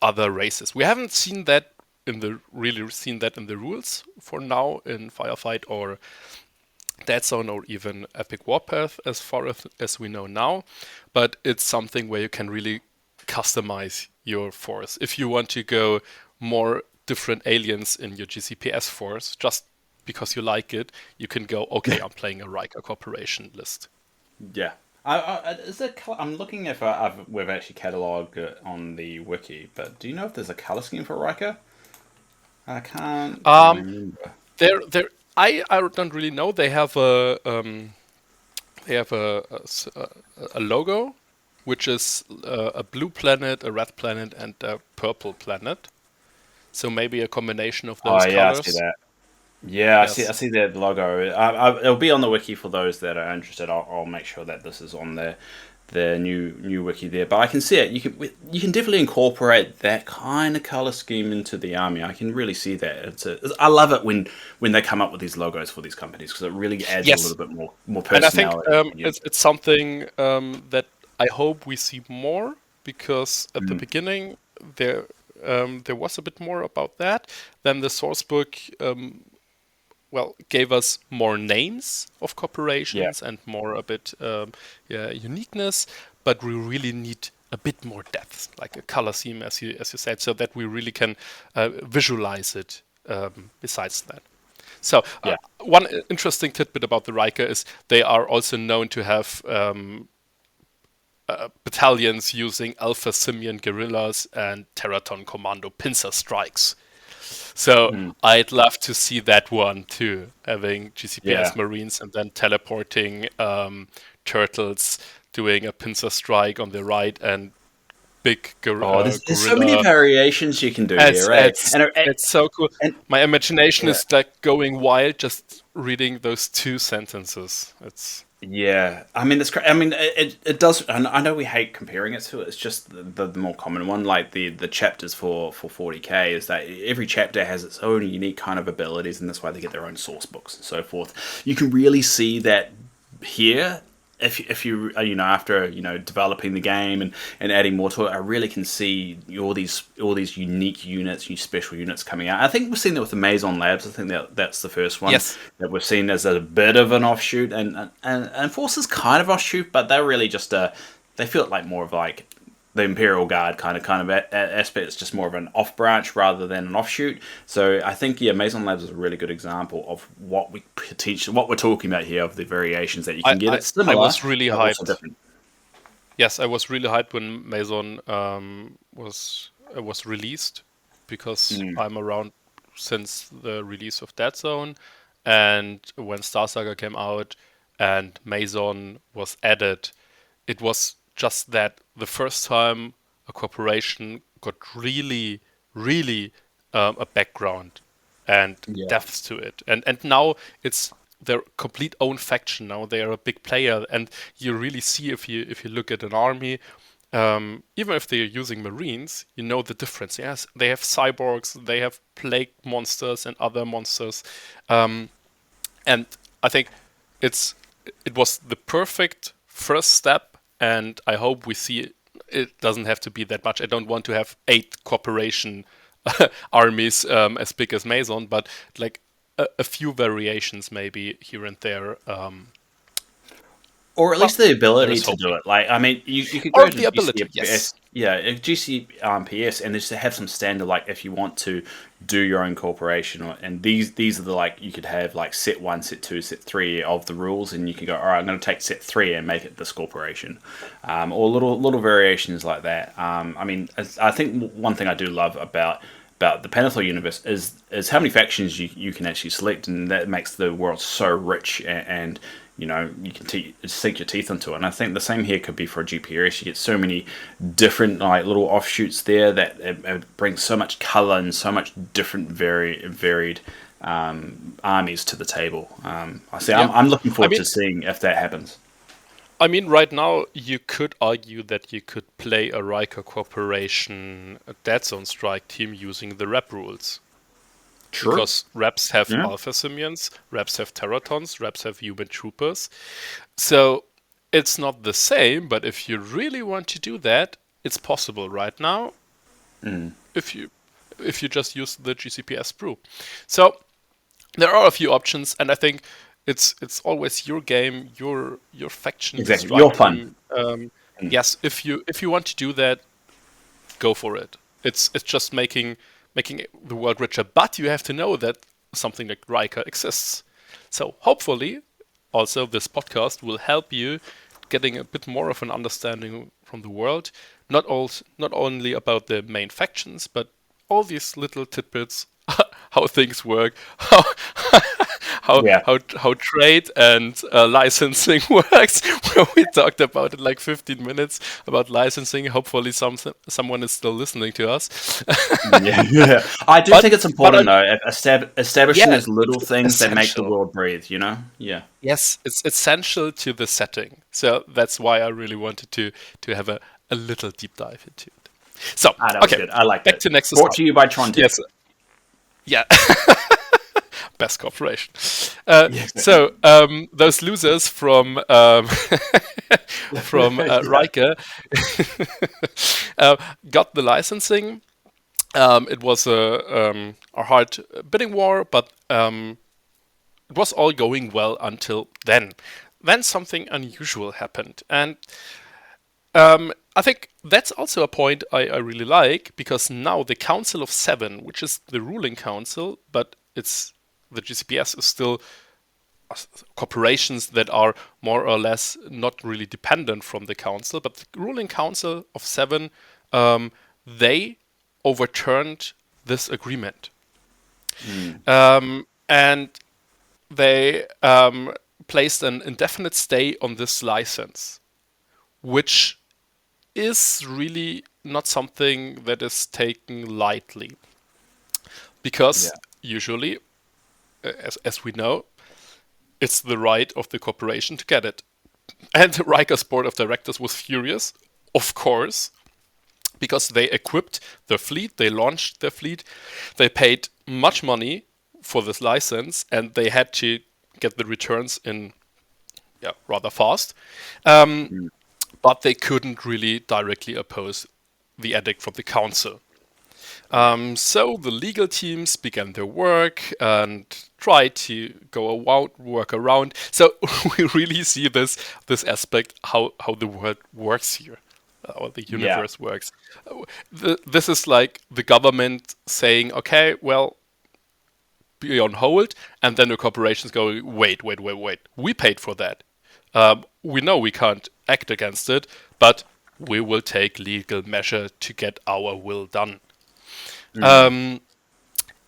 other races. We haven't seen that in the rules for now in Firefight or Dead Zone or even Epic Warpath as far as we know now, but it's something where you can really customize your force. If you want to go more different aliens in your GCPS force, just because you like it, you can go, okay, I'm playing a Riker Corporation list. Yeah. I'm looking if we've actually catalogued it on the wiki, but do you know if there's a color scheme for Riker? I can't Um, remember. I don't really know. They have a logo, which is a blue planet, a red planet, and a purple planet. So maybe a combination of Oh those yeah, I see colors. that. Yeah, I Yes. see that logo. It'll be on the wiki for those that are interested. I'll make sure that this is on the new wiki there. But I can see it. You can definitely incorporate that kind of color scheme into the army. I can really see that. I love it when they come up with these logos for these companies because it really adds a Yes. little bit more And I think personality. Yeah. it's something that I hope we see more because at the Mm, beginning there was a bit more about that. Then the source book gave us more names of yeah. corporations and more a bit uniqueness, but we really need a bit more depth, like a color scheme, as you said, so that we really can visualize it. Besides that, so Yeah. one interesting tidbit about the Riker is they are also known to have battalions using Alpha Simian guerrillas and Teraton Commando pincer strikes. So Mm, I'd love to see that one too, having yeah. GCPS Marines and then teleporting turtles doing a pincer strike on the right and big Oh, there's so many gorilla. variations you can do here, It's right? it's it's so cool. And My imagination yeah. is like going wild just reading those two sentences. It's Yeah, I mean I mean, it does. And I know we hate comparing it to it. It's just the more common one, like the chapters for 40K, is that every chapter has its own unique kind of abilities, and that's why they get their own source books and so forth. You can really see that here. If you after developing the game and adding more to it, I really can see all these unique units, new special units coming out. I think we've seen that with the Maison Labs. I think that's the first one yes, that we've seen as a bit of an offshoot, and Force is kind of offshoot, but they're really just they feel like more of like the Imperial Guard kind of aspect. It's just more of an off branch rather than an offshoot. So I think Maison Labs is a really good example of what what we're talking about here, of the variations that you I can get. I, It's I similar, was really but also hyped. different. Yes, I was really hyped when Maison was released because Mm, I'm around since the release of Dead Zone, and when Star Saga came out and Maison was added, it was just that the first time a corporation got really, really a background and yeah, depth to it, and now it's their complete own faction. Now they are a big player, and you really see if you look at an army, even if they're using Marines, you know the difference. Yes, they have cyborgs, they have plague monsters and other monsters, and I think it's it was the perfect first step, and I hope we see it doesn't have to be that much. I don't want to have 8 corporation armies as big as Mason, but like a few variations maybe here and there. Or at Well, least the there ability is to hope. do it. Like, I mean, you could Or go to the ability, GCPS, yes. yeah, GCPS, and just have some standard, like, if you want to do your own corporation, and these are the, like, you could have like set 1, set 2, set 3 of the rules, and you can go, all right, I'm going to take set 3 and make it this corporation, or little variations like that. I mean, I think one thing I do love about the Panathor universe is how many factions you can actually select, and that makes the world so rich, and you know, you can sink your teeth into it. And I think the same here could be for a GPRS. You get so many different like little offshoots there that it brings so much color and so much different varied armies to the table. I see. Yeah. I'm looking I forward mean, to seeing if that happens. right now you could argue that you could play a Riker Corporation Dead Zone Strike team using the rep rules. True. Because reps have Yeah. alpha simians, reps have teratons, reps have human troopers. So it's not the same, but if you really want to do that, it's possible right now if you just use the GCPS brew. So there are a few options, and I think it's always your game, your faction, your Exactly. strike You're fun. team. Yes, if you want to do that, go for it. It's just making the world richer, but you have to know that something like Riker exists. So hopefully, also this podcast will help you getting a bit more of an understanding from the world, not only about the main factions, but all these little tidbits, how things work, Yeah. how trade and licensing works. Where we talked about it like 15 minutes about licensing. Hopefully, someone is still listening to us. Yeah, yeah. I do but think it's but important though, establishing yeah, those little it's things that make the essential. world breathe. You know? Yeah. Yes, it's essential to the setting. So that's why I really wanted to have a little deep dive into it. So Ah, that was okay, good. I liked back it. to Nexus Brought Up. to you by Trontek. Yes, yeah. Best corporation. Yeah, exactly. So those losers from from Yeah. Riker got the licensing. It was a hard bidding war, but it was all going well until then. Then something unusual happened, and I think that's also a point I really like, because now the Council of Seven, which is the ruling council, but it's the GCPS is still corporations that are more or less not really dependent from the council, but the ruling council of Seven, they overturned this agreement, and they placed an indefinite stay on this license, which is really not something that is taken lightly, because Yeah. usually, as we know, it's the right of the corporation to get it. And the Riker's board of directors was furious, of course, because they equipped their fleet, they launched their fleet, they paid much money for this license, and they had to get the returns in rather fast. But they couldn't really directly oppose the edict from the council. So the legal teams began their work and tried to work around. So we really see this aspect how the world works here, or the Yeah. universe works. This is like the government saying, okay, well, be on hold, and then the corporations go, wait, we paid for that. We know we can't act against it, but we will take legal measure to get our will done. In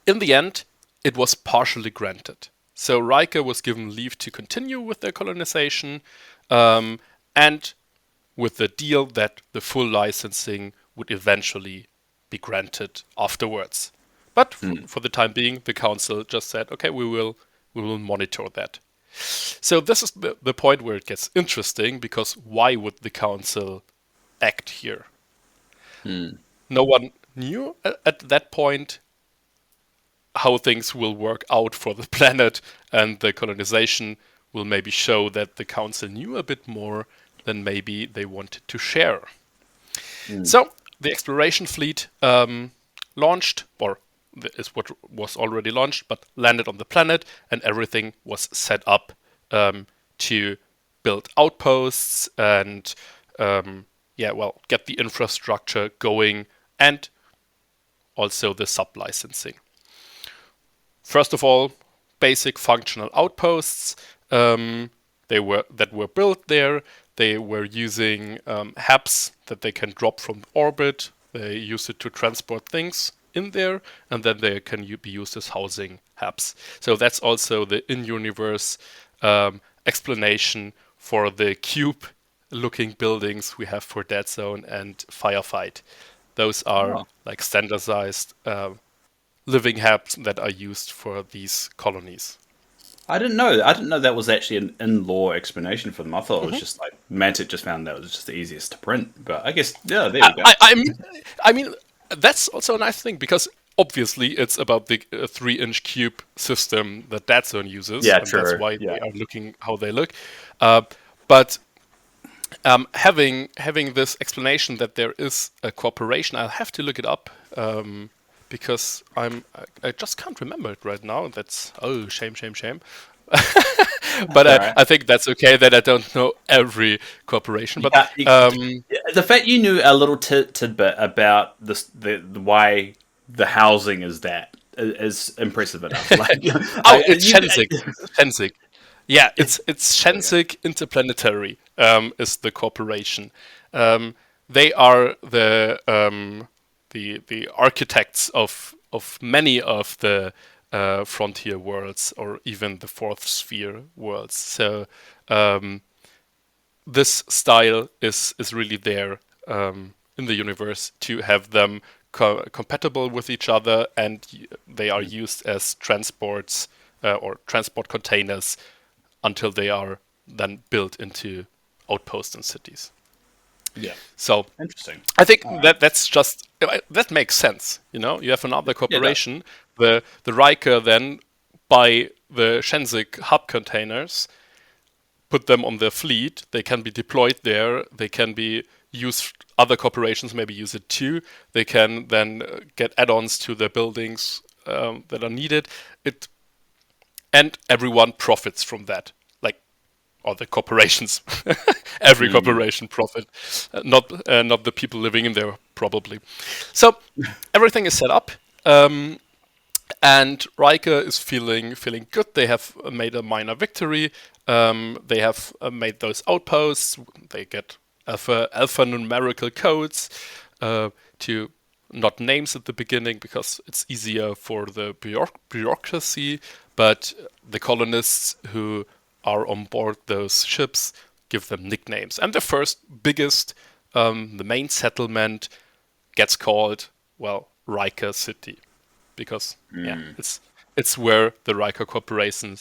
the end, it was partially granted. So Riker was given leave to continue with their colonization, and with the deal that the full licensing would eventually be granted afterwards. But for the time being, the council just said, "Okay, we will monitor that." So this is the point where it gets interesting, because why would the council act here? No one knew at that point how things will work out for the planet and the colonization will maybe show that the council knew a bit more than maybe they wanted to share. So the exploration fleet launched, or is what was already launched, but landed on the planet, and everything was set up to build outposts and get the infrastructure going, and also the sub-licensing. First of all, basic functional outposts that were built there. They were using HAPs that they can drop from orbit. They use it to transport things in there, and then they can be used as housing HAPs. So that's also the in-universe explanation for the cube-looking buildings we have for Dead Zone and Firefight. Those are like standardized living HAPs that are used for these colonies. I didn't know. I didn't know that was actually an in-law explanation for them. I thought it was just like Mantic just found that was just the easiest to print. But I guess there you go. I mean, that's also a nice thing because obviously it's about the 3-inch cube system that Dead Zone uses. Yeah, and true. That's why they are looking how they look. But having this explanation that there is a cooperation, I'll have to look it up. Because I just can't remember it right now. That's shame. But I think that's okay that I don't know every cooperation. But the fact you knew a little tidbit about the why the housing is that is impressive enough. Like, it's Shenzig. Yeah, it's Shenzig Interplanetary is the corporation. They are the architects of many of the frontier worlds, or even the fourth sphere worlds. So this style is really there in the universe to have them compatible with each other, and they are used as transports or transport containers until they are then built into outposts and cities. Yeah. So interesting. I think that's just that makes sense. You have another corporation. The Riker then buy the Shenzig hub containers, put them on their fleet. They can be deployed there. They can be used. Other corporations maybe use it too. They can then get add-ons to their buildings that are needed. And everyone profits from that. Or the corporations, every corporation profit, not the people living in there probably. So everything is set up, and Riker is feeling good. They have made a minor victory. They have made those outposts. They get alphanumerical codes to not names at the beginning because it's easier for the bureaucracy. But the colonists who are on board those ships give them nicknames. And the first biggest, the main settlement gets called, Riker City. Because it's where the Riker corporation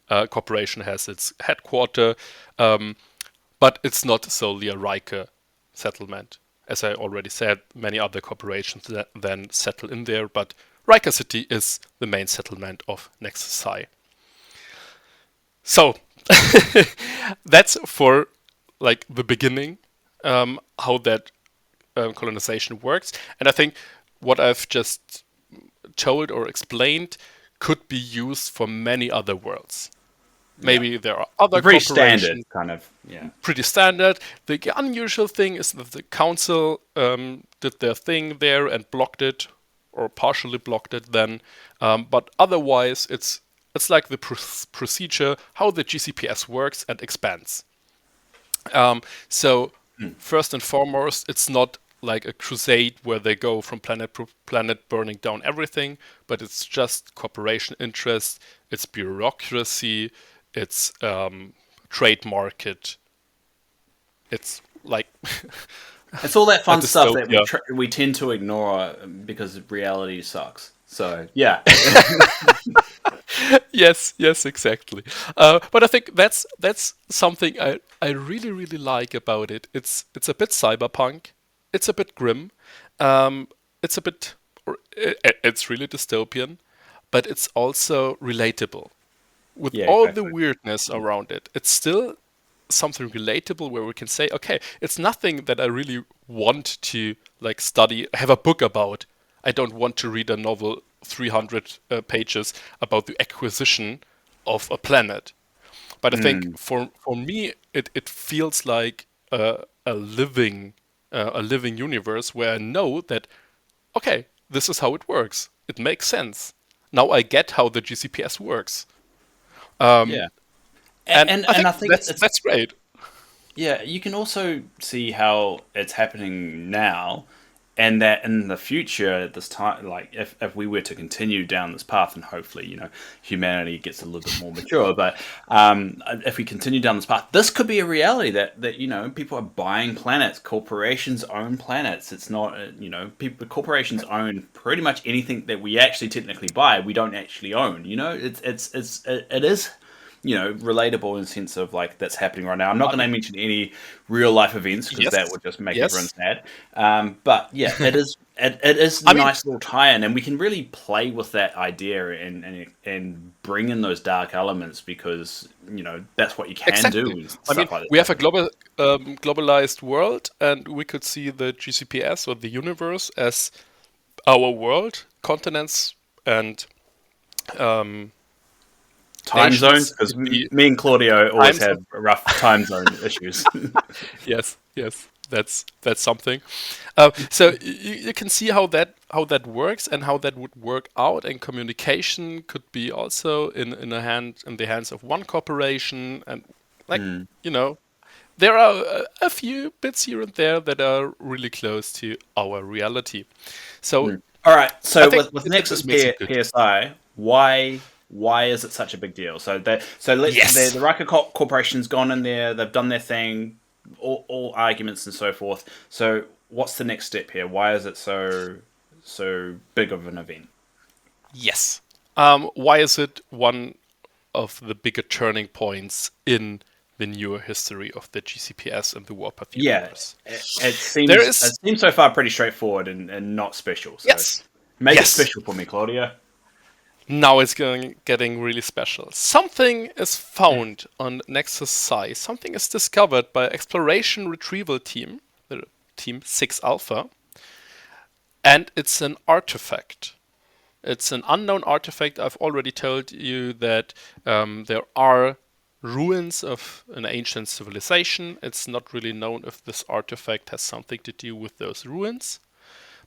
has its headquarters. But it's not solely a Riker settlement. As I already said, many other corporations then settle in there, but Riker City is the main settlement of Nexus PSI. So that's for the beginning, how that colonization works. And I think what I've just told or explained could be used for many other worlds. Maybe there are other pretty corporations. Standard, kind of. Yeah. Pretty standard. The unusual thing is that the council did their thing there and blocked it, or partially blocked it then. But otherwise, it's like the procedure, how the GCPS works and expands. First and foremost, it's not like a crusade where they go from planet to planet burning down everything, but it's just corporation interest, it's bureaucracy, it's trade market. It's like... it's all that fun stuff that we tend to ignore because reality sucks. So, yeah. Yes, exactly. But I think that's something I really, really like about it. It's a bit cyberpunk. It's a bit grim. It's a bit... it's really dystopian. But it's also relatable. with Yeah, all the exactly. weirdness around it, it's still something relatable where we can say, okay, it's nothing that I really want to like study, have a book about. I don't want to read a novel 300 pages about the acquisition of a planet. But I think Mm, for me, it feels like a living universe where I know that okay, this is how it works. It makes sense. Now I get how the GCPS works. Um, yeah. and I And think I think it's that's great. yeah, you can also see how it's happening now, and that in the future, at this time, like if we were to continue down this path, and hopefully, humanity gets a little bit more mature, but if we continue down this path, this could be a reality that people are buying planets, corporations own planets. It's not people corporations own pretty much anything that we actually technically buy. We don't actually own. It is relatable in the sense of like that's happening right now. I'm not I going to mean, mention any real life events because that yes, would just make everyone yes. sad. But yeah, it is a I mean, nice little tie-in, and we can really play with that idea and bring in those dark elements because that's what you can do exactly. when I mean, stuff like this we have a happens. globalized world, and we could see the GCPS or the universe as our world, continents, and um, Time zones, nations because could be me and Claudio always times. have rough time zone issues. Yes, yes, that's something. So you can see how that works and how that would work out, and communication could be also in the hands of one corporation, and like Mm. you know, there are a few bits here and there that are really close to our reality. So All right. I So think with it Nexus makes it good. PSI, why is it such a big deal? The Yes. Riker Corporation's gone in there. They've done their thing, all arguments and so forth. So what's the next step here? Why is it so big of an event? Yes. Why is it one of the bigger turning points in the newer history of the GCPS and the Warpath Yeah, universe? it There seems is it seems so far pretty straightforward and not special. So yes, make it yes. special for me, Claudio. Now it's getting really special. Something is found on Nexus PSI. Something is discovered by exploration retrieval team, the team 6 Alpha, and it's an artifact. It's an unknown artifact. I've already told you that there are ruins of an ancient civilization. It's not really known if this artifact has something to do with those ruins,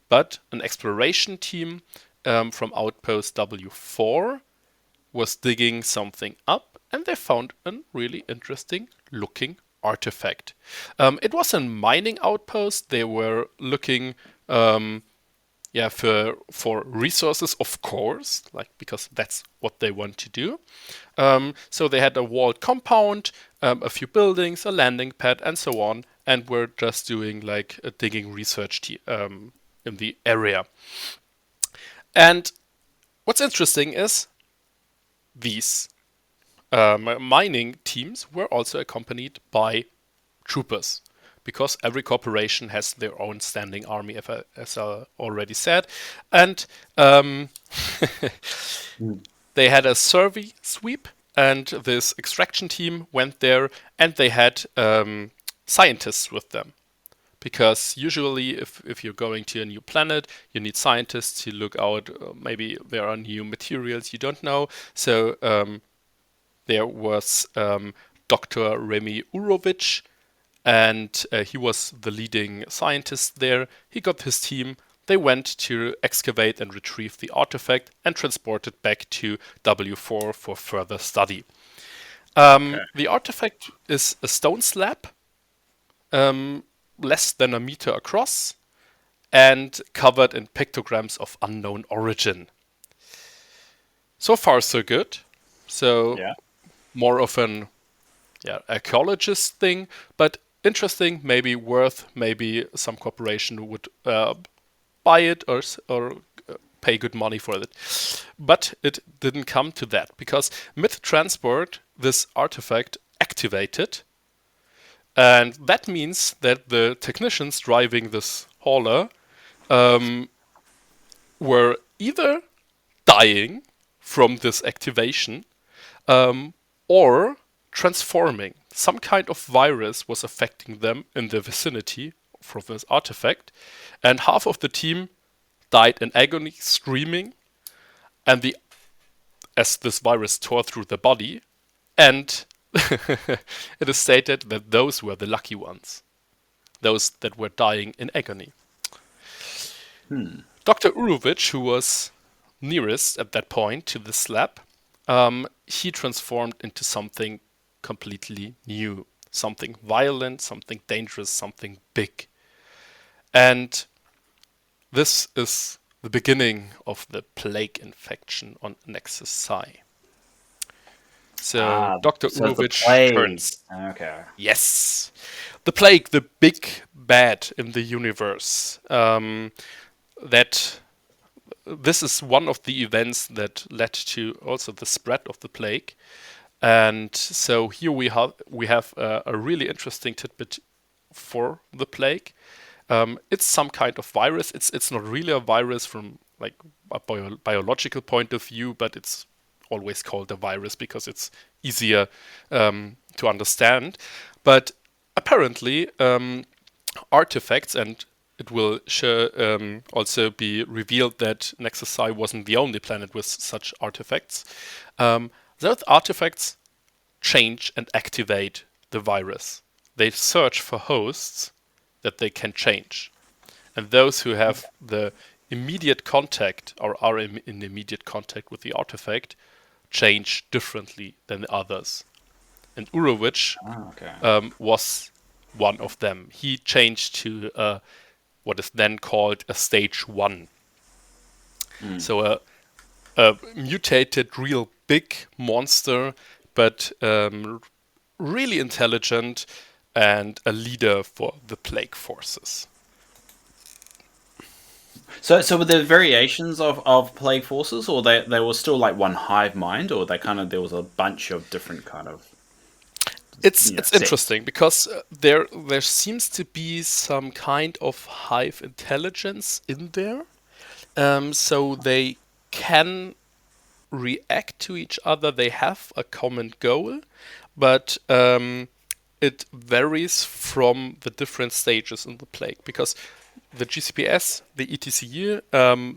but an exploration team from Outpost W4 was digging something up, and they found a really interesting looking artifact. It was a mining outpost. They were looking yeah, for resources, of course, like because that's what they want to do. So they had a walled compound, a few buildings, a landing pad, and so on, and were just doing like a digging research in the area. And what's interesting is these mining teams were also accompanied by troopers, because every corporation has their own standing army, as I already said. And they had a survey sweep, and this extraction team went there, and they had scientists with them. Because usually, if you're going to a new planet, you need scientists to look out. Maybe there are new materials you don't know. So there was Dr. Remy Urovic, and he was the leading scientist there. He got his team. They went to excavate and retrieve the artifact and transport it back to W4 for further study. Okay. The artifact is a stone slab, less than a meter across, and covered in pictograms of unknown origin. So far, so good. So Yeah. more of an archaeologist thing, but interesting, maybe worth, maybe some corporation would buy it or pay good money for it. But it didn't come to that because mid transport, this artifact activated, and that means that the technicians driving this hauler were either dying from this activation, or transforming. Some kind of virus was affecting them in the vicinity from this artifact, and half of the team died in agony, screaming, and as this virus tore through the body, and it is stated that those were the lucky ones, those that were dying in agony. Dr. Urovich, who was nearest at that point to this lab, he transformed into something completely new, something violent, something dangerous, something big. And this is the beginning of the plague infection on Nexus PSI. So Dr. Urovich turns. Okay. Yes. The plague, the big bad in the universe. That this is one of the events that led to also the spread of the plague. And so here we have a really interesting tidbit for the plague. It's some kind of virus. It's not really a virus from like a biological point of view, but it's always called a virus because it's easier to understand. But apparently, artifacts, and it will also be revealed that Nexus PSI wasn't the only planet with such artifacts. Those artifacts change and activate the virus. They search for hosts that they can change. And those who have the immediate contact or are in immediate contact with the artifact change differently than the others. And Urovich was one of them. He changed to what is then called a stage 1. So a mutated, real big monster, but really intelligent and a leader for the plague forces. So were there variations of plague forces, or they were still like one hive mind, or there was a bunch of different kind of. It's interesting because there seems to be some kind of hive intelligence in there, so they can react to each other. They have a common goal, but it varies from the different stages in the plague, because the GCPS, the ETCU,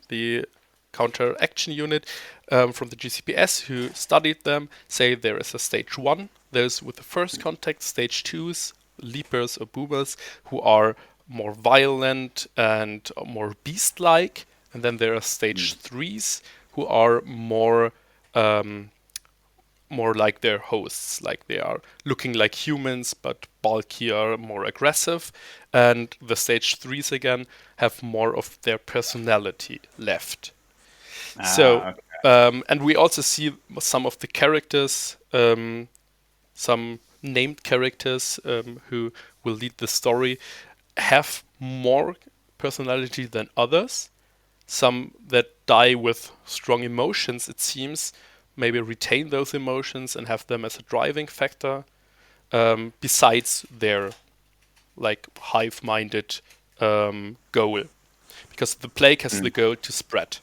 the counter action unit from the GCPS who studied them say there is a stage 1, those with the first contact, stage 2s, leapers or boomers, who are more violent and more beast-like, and then there are stage 3s who are more like their hosts, like they are looking like humans but bulkier, more aggressive, and the stage 3s again have more of their personality left. And we also see some of the characters, some named characters who will lead the story, have more personality than others. Some that die with strong emotions, it seems, maybe retain those emotions and have them as a driving factor, besides their like hive-minded goal, because the plague has the goal to spread,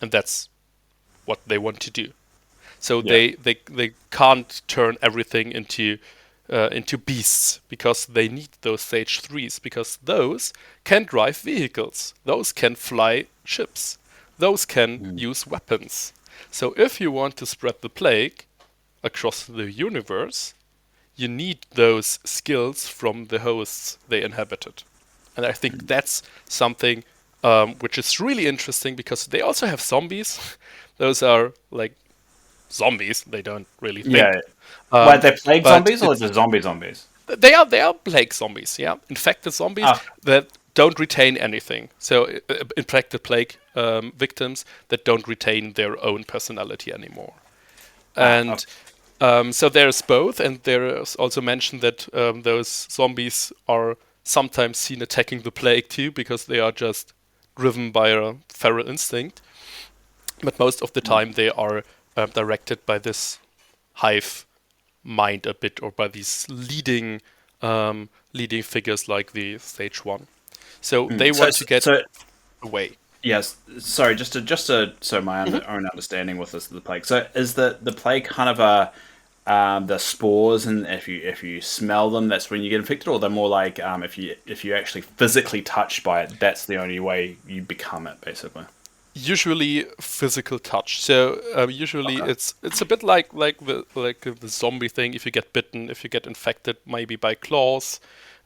and that's what they want to do. So they can't turn everything into beasts, because they need those stage 3s, because those can drive vehicles, those can fly ships, those can use weapons. So if you want to spread the plague across the universe, you need those skills from the hosts they inhabited. And I think that's something which is really interesting, because they also have zombies. Those are like zombies. They don't really think. Yeah. Wait, they're plague zombies or just zombies? They are plague zombies, yeah. Infected zombies that don't retain anything. So infected plague victims that don't retain their own personality anymore. And so there's both, and there's also mentioned that those zombies are sometimes seen attacking the plague too, because they are just driven by a feral instinct. But most of the time they are directed by this hive mind a bit, or by these leading figures like the stage 1. So they want to get away. Yes, sorry. Just to so my Mhm. own understanding with this the plague. So is the plague kind of a the spores, and if you smell them, that's when you get infected, or they're more like if you actually physically touched by it, that's the only way you become it, basically. Usually physical touch. So usually Okay. it's a bit like the zombie thing. If you get bitten, if you get infected, maybe by claws.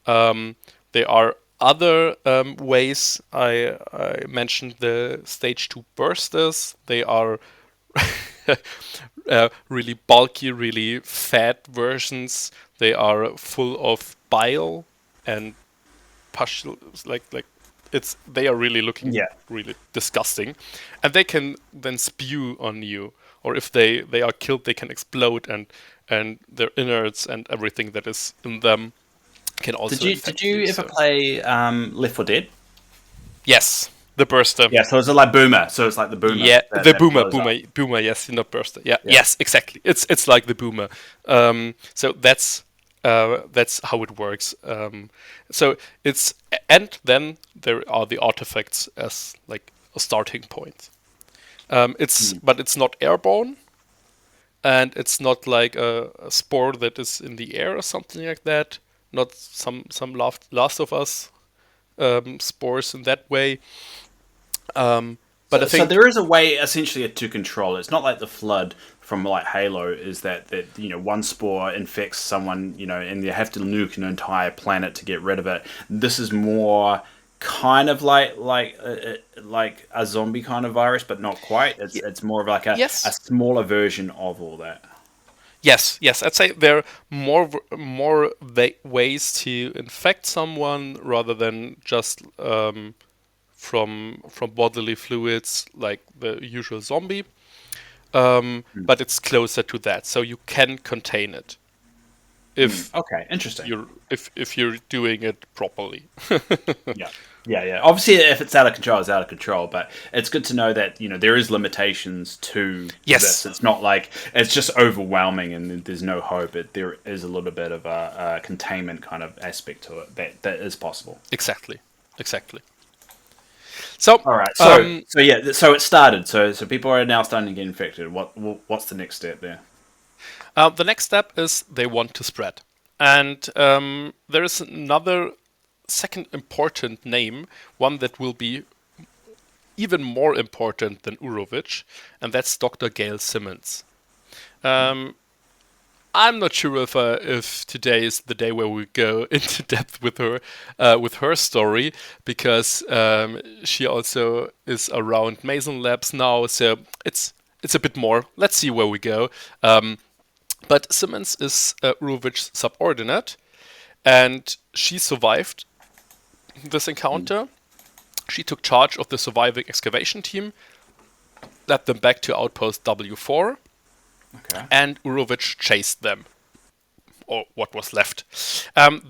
There are other ways. I mentioned the stage 2 bursters. They are really bulky, really fat versions. They are full of bile and pustules, like it's they are really looking Yeah. really disgusting, and they can then spew on you, or if they are killed, they can explode, and their innards and everything that is in them can also Did infect you. you ever So play Left 4 Dead? yes, the burster. Yeah. So it's like boomer. So it's like the boomer Yeah, the that boomer, blows up. boomer. Yes, not burster. Yeah, Yeah. yes, exactly. It's like the boomer. So that's how it works. So it's and then there are the artifacts as like a starting point. Mm. But it's not airborne, and it's not like a spore that is in the air or something like that. Not some Last of Us spores in that way. Um, but I So think there is a way essentially to control it. It's not like the flood from like Halo is that one spore infects someone, and you have to nuke an entire planet to get rid of it. This is more kind of like a zombie kind of virus, but not quite. It's more of like a yes. smaller version of all that. Yes, yes. I'd say there are more ways to infect someone rather than just from bodily fluids like the usual zombie. Mm. But it's closer to that, so you can contain it Mm. if Okay, interesting. you're doing it properly. Yeah. Yeah, yeah. Obviously, if it's out of control, it's out of control. But it's good to know that there is limitations to this. Yes, It's not like it's just overwhelming and there's no hope. There is a little bit of a containment kind of aspect to it that is possible. exactly, exactly. So, All right. So um, so yeah. So it started. So people are now starting to get infected. What's the next step there? the next step is they want to spread, and there is another second important name, one that will be even more important than Urovic, and that's Dr. Gail Simmons. Um, I'm not sure if today is the day where we go into depth with her story, because she also is around Mason Labs now, so it's a bit more. Let's see where we go. But Simmons is Urovic's subordinate, and she survived this Mm. encounter. She took charge of the surviving excavation team, led them back to outpost W4, Okay. and Urovic chased them, or what was left.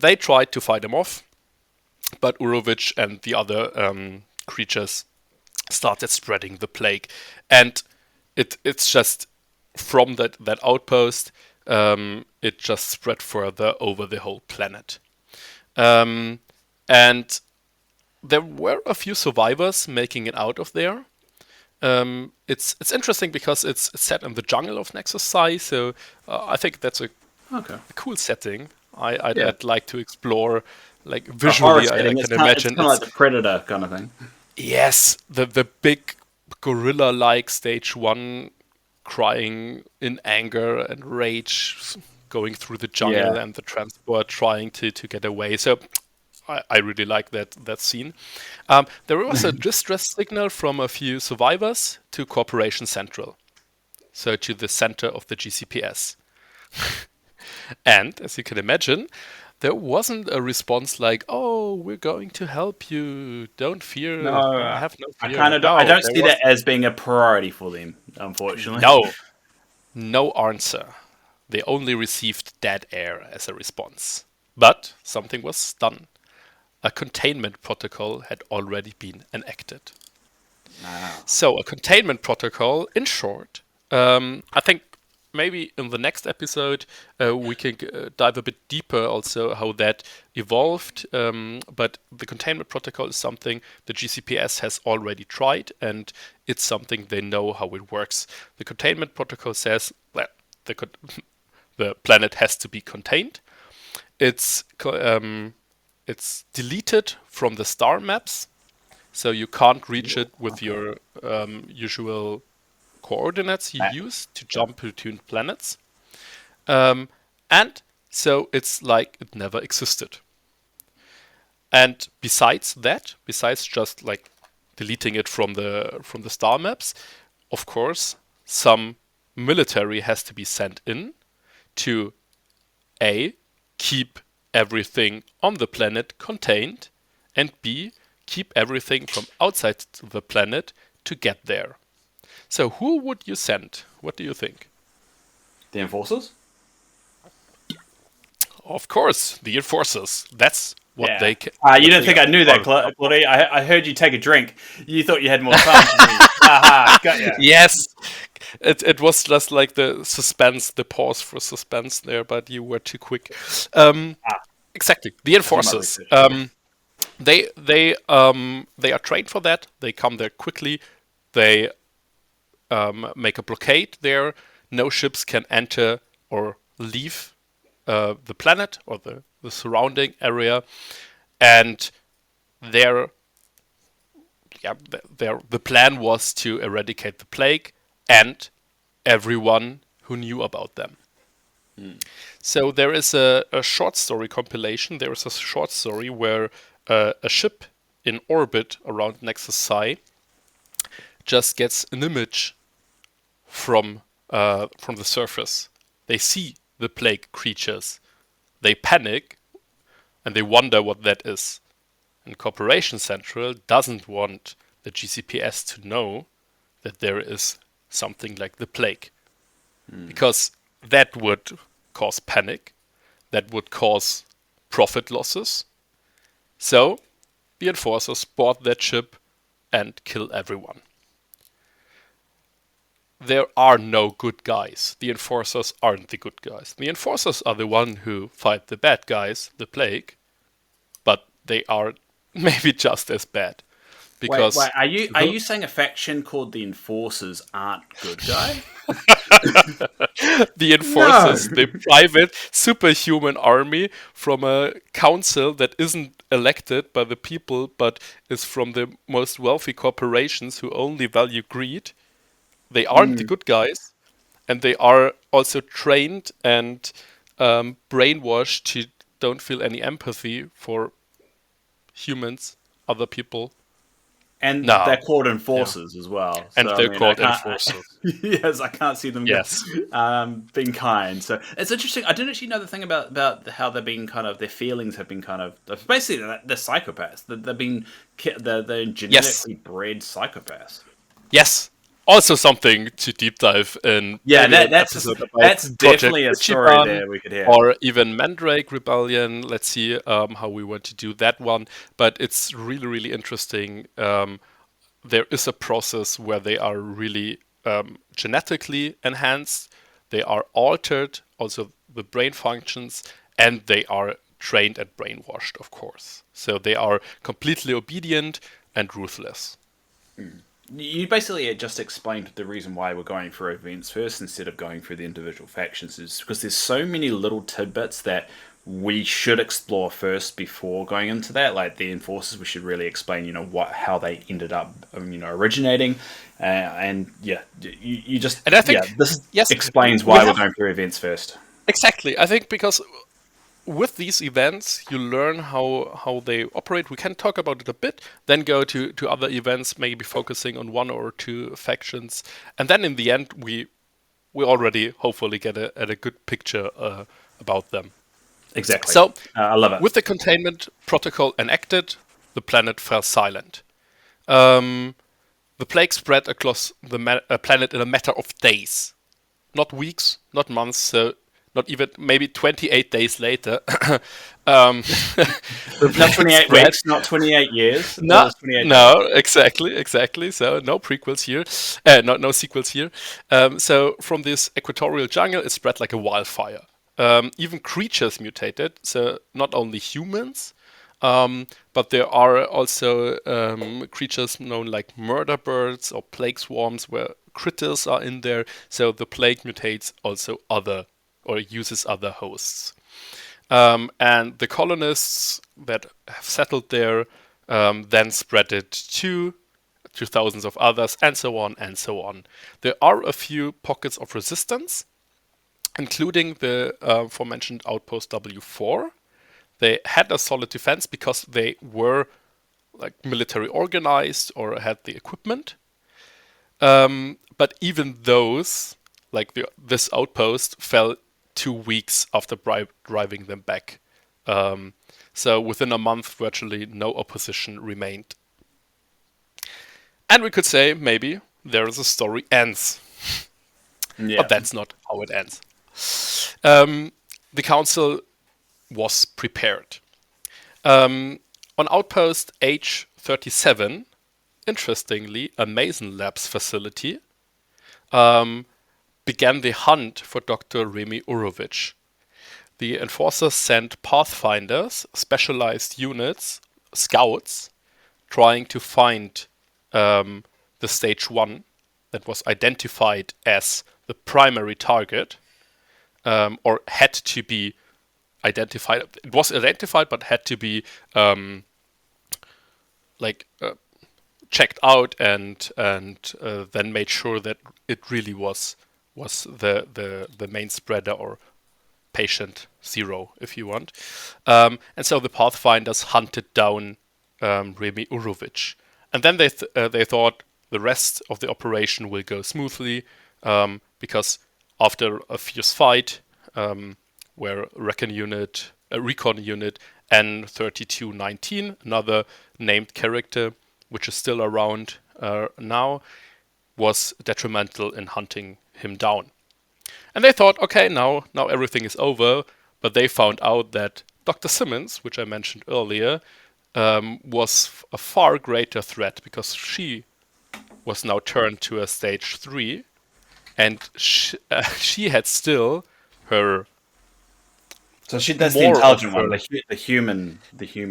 They tried to fight him off, but Urovic and the other creatures started spreading the plague, and it's just from that outpost, it just spread further over the whole planet. Um, and there were a few survivors making it out of there. It's interesting because it's set in the jungle of Nexus PSI, so I think that's Okay. a cool setting. Yeah. I'd like to explore, like A horror visually. I setting. can It's imagine kind of like the Predator kind of thing. yes, the big gorilla-like stage 1 crying in anger and rage, going through the jungle Yeah. and the transport trying to get away. So I really like that scene. There was a distress signal from a few survivors to Corporation Central, so to the center of the GCPS. And as you can imagine, there wasn't a response like, "Oh, we're going to help you. Don't No, fear. Have no I fear." kind of I No, don't there see was that as being a priority for them, unfortunately. no, no answer. They only received dead air as a response. But something was done. A containment protocol had already been enacted. Wow. So, a containment protocol, in short, I think maybe in the next episode we can dive a bit deeper also how that evolved. But the containment protocol is something the GCPS has already tried, and it's something they know how it works. The containment protocol says that the planet has to be contained. It's deleted from the star maps, so you can't reach it with your usual coordinates you use to jump between planets. And so it's like it never existed. And besides that, besides just like deleting it from the star maps, of course, some military has to be sent in to A, keep everything on the planet contained, and B, keep everything from outside the planet to get there. So who would you send? What do you think? The enforcers? Of course, the enforcers. That's what they can. You don't think I knew that, Claudia? I heard you take a drink. You thought you had more time for me. Haha, got ya. Yes. It was just like the suspense, the pause for suspense there, but you were too quick. Exactly. The enforcers. They are trained for that. They come there quickly. They make a blockade there. No ships can enter or leave the planet or the surrounding area, and the plan was to eradicate the plague and everyone who knew about them. So there is a short story compilation. There is a short story where a ship in orbit around Nexus PSI just gets an image from the surface. They see the plague creatures. They panic and they wonder what that is. And Corporation Central doesn't want the GCPS to know that there is something like the plague. Because that would cause panic. That would cause profit losses. So the enforcers board that ship and kill everyone. There are no good guys. The enforcers aren't the good guys. The enforcers are the one who fight the bad guys, the plague, but they are maybe just as bad. Because wait, are you saying a faction called the Enforcers aren't good guys? The Enforcers, the private superhuman army from a council that isn't elected by the people, but is from the most wealthy corporations who only value greed. They aren't the good guys, and they are also trained and brainwashed to don't feel any empathy for humans, other people. And they're called enforcers as well. And so, they're called enforcers. Yes, I can't see them being kind. So it's interesting. I didn't actually know the thing about how they've been kind of, their feelings have been kind of, basically they're psychopaths. They're genetically bred psychopaths. Yes. Also something to deep dive in. Yeah, that's definitely a story there we could hear. Or even Mandrake Rebellion. Let's see how we want to do that one. But it's really, really interesting. There is a process where they are really genetically enhanced. They are altered, also the brain functions, and they are trained and brainwashed, of course. So they are completely obedient and ruthless. You basically just explained the reason why we're going through events first instead of going through the individual factions, is because there's so many little tidbits that we should explore first before going into that. Like the enforcers, we should really explain, how they ended up, originating, and you just. And I think this explains why we're going through events first. Exactly, I think because with these events, you learn how they operate. We can talk about it a bit, then go to other events, maybe focusing on one or two factions. And then in the end, we already hopefully get a good picture about them. Exactly. So, I love it. With the containment protocol enacted, the planet fell silent. The plague spread across the planet in a matter of days. Not weeks, not months, so not even, maybe 28 days later, um, the Not plague 28 spread. weeks, not 28 years. It No, was 28 days. no, exactly. So no prequels here, no sequels here. So from this equatorial jungle, it spread like a wildfire. Even creatures mutated. So not only humans, but there are also creatures known like murder birds or plague swarms, where critters are in there. So the plague mutates also other or uses other hosts. And the colonists that have settled there then spread it to thousands of others, and so on and so on. There are a few pockets of resistance, including the aforementioned Outpost W4. They had a solid defense because they were like military organized or had the equipment. But even those, like this outpost, fell 2 weeks after driving them back. So within a month, virtually no opposition remained. And we could say maybe there is a story ends, Yeah. but that's not how it ends. The council was prepared. On Outpost H37, interestingly, a Mason Labs facility, began the hunt for Dr. Remy Urovich. The enforcers sent pathfinders, specialized units, scouts, trying to find the stage 1 that was identified as the primary target, or had to be identified. It was identified, but had to be checked out and then made sure that it really was the main spreader, or patient 0, if you want. And so the pathfinders hunted down Remy Urovich, and then they thought the rest of the operation will go smoothly, because after a fierce fight, where recon unit N3219, another named character which is still around now, was detrimental in hunting him down. And they thought, okay, now everything is over, but they found out that Dr. Simmons, which I mentioned earlier, was a far greater threat, because she was now turned to a stage 3, and she had still her. So that's the more intelligent of one, her- the human.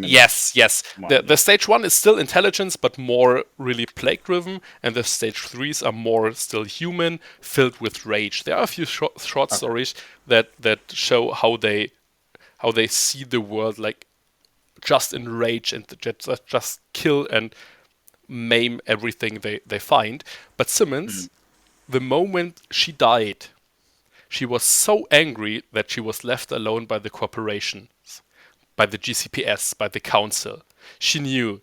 Yes. one. The stage 1 is still intelligence, but more really plague driven, and the stage 3s are more still human, filled with rage. There are a few short stories that show how they see the world, like just in rage, and just kill and maim everything they find. But Simmons, the moment she died, she was so angry that she was left alone by the corporations, by the GCPS, by the council. She knew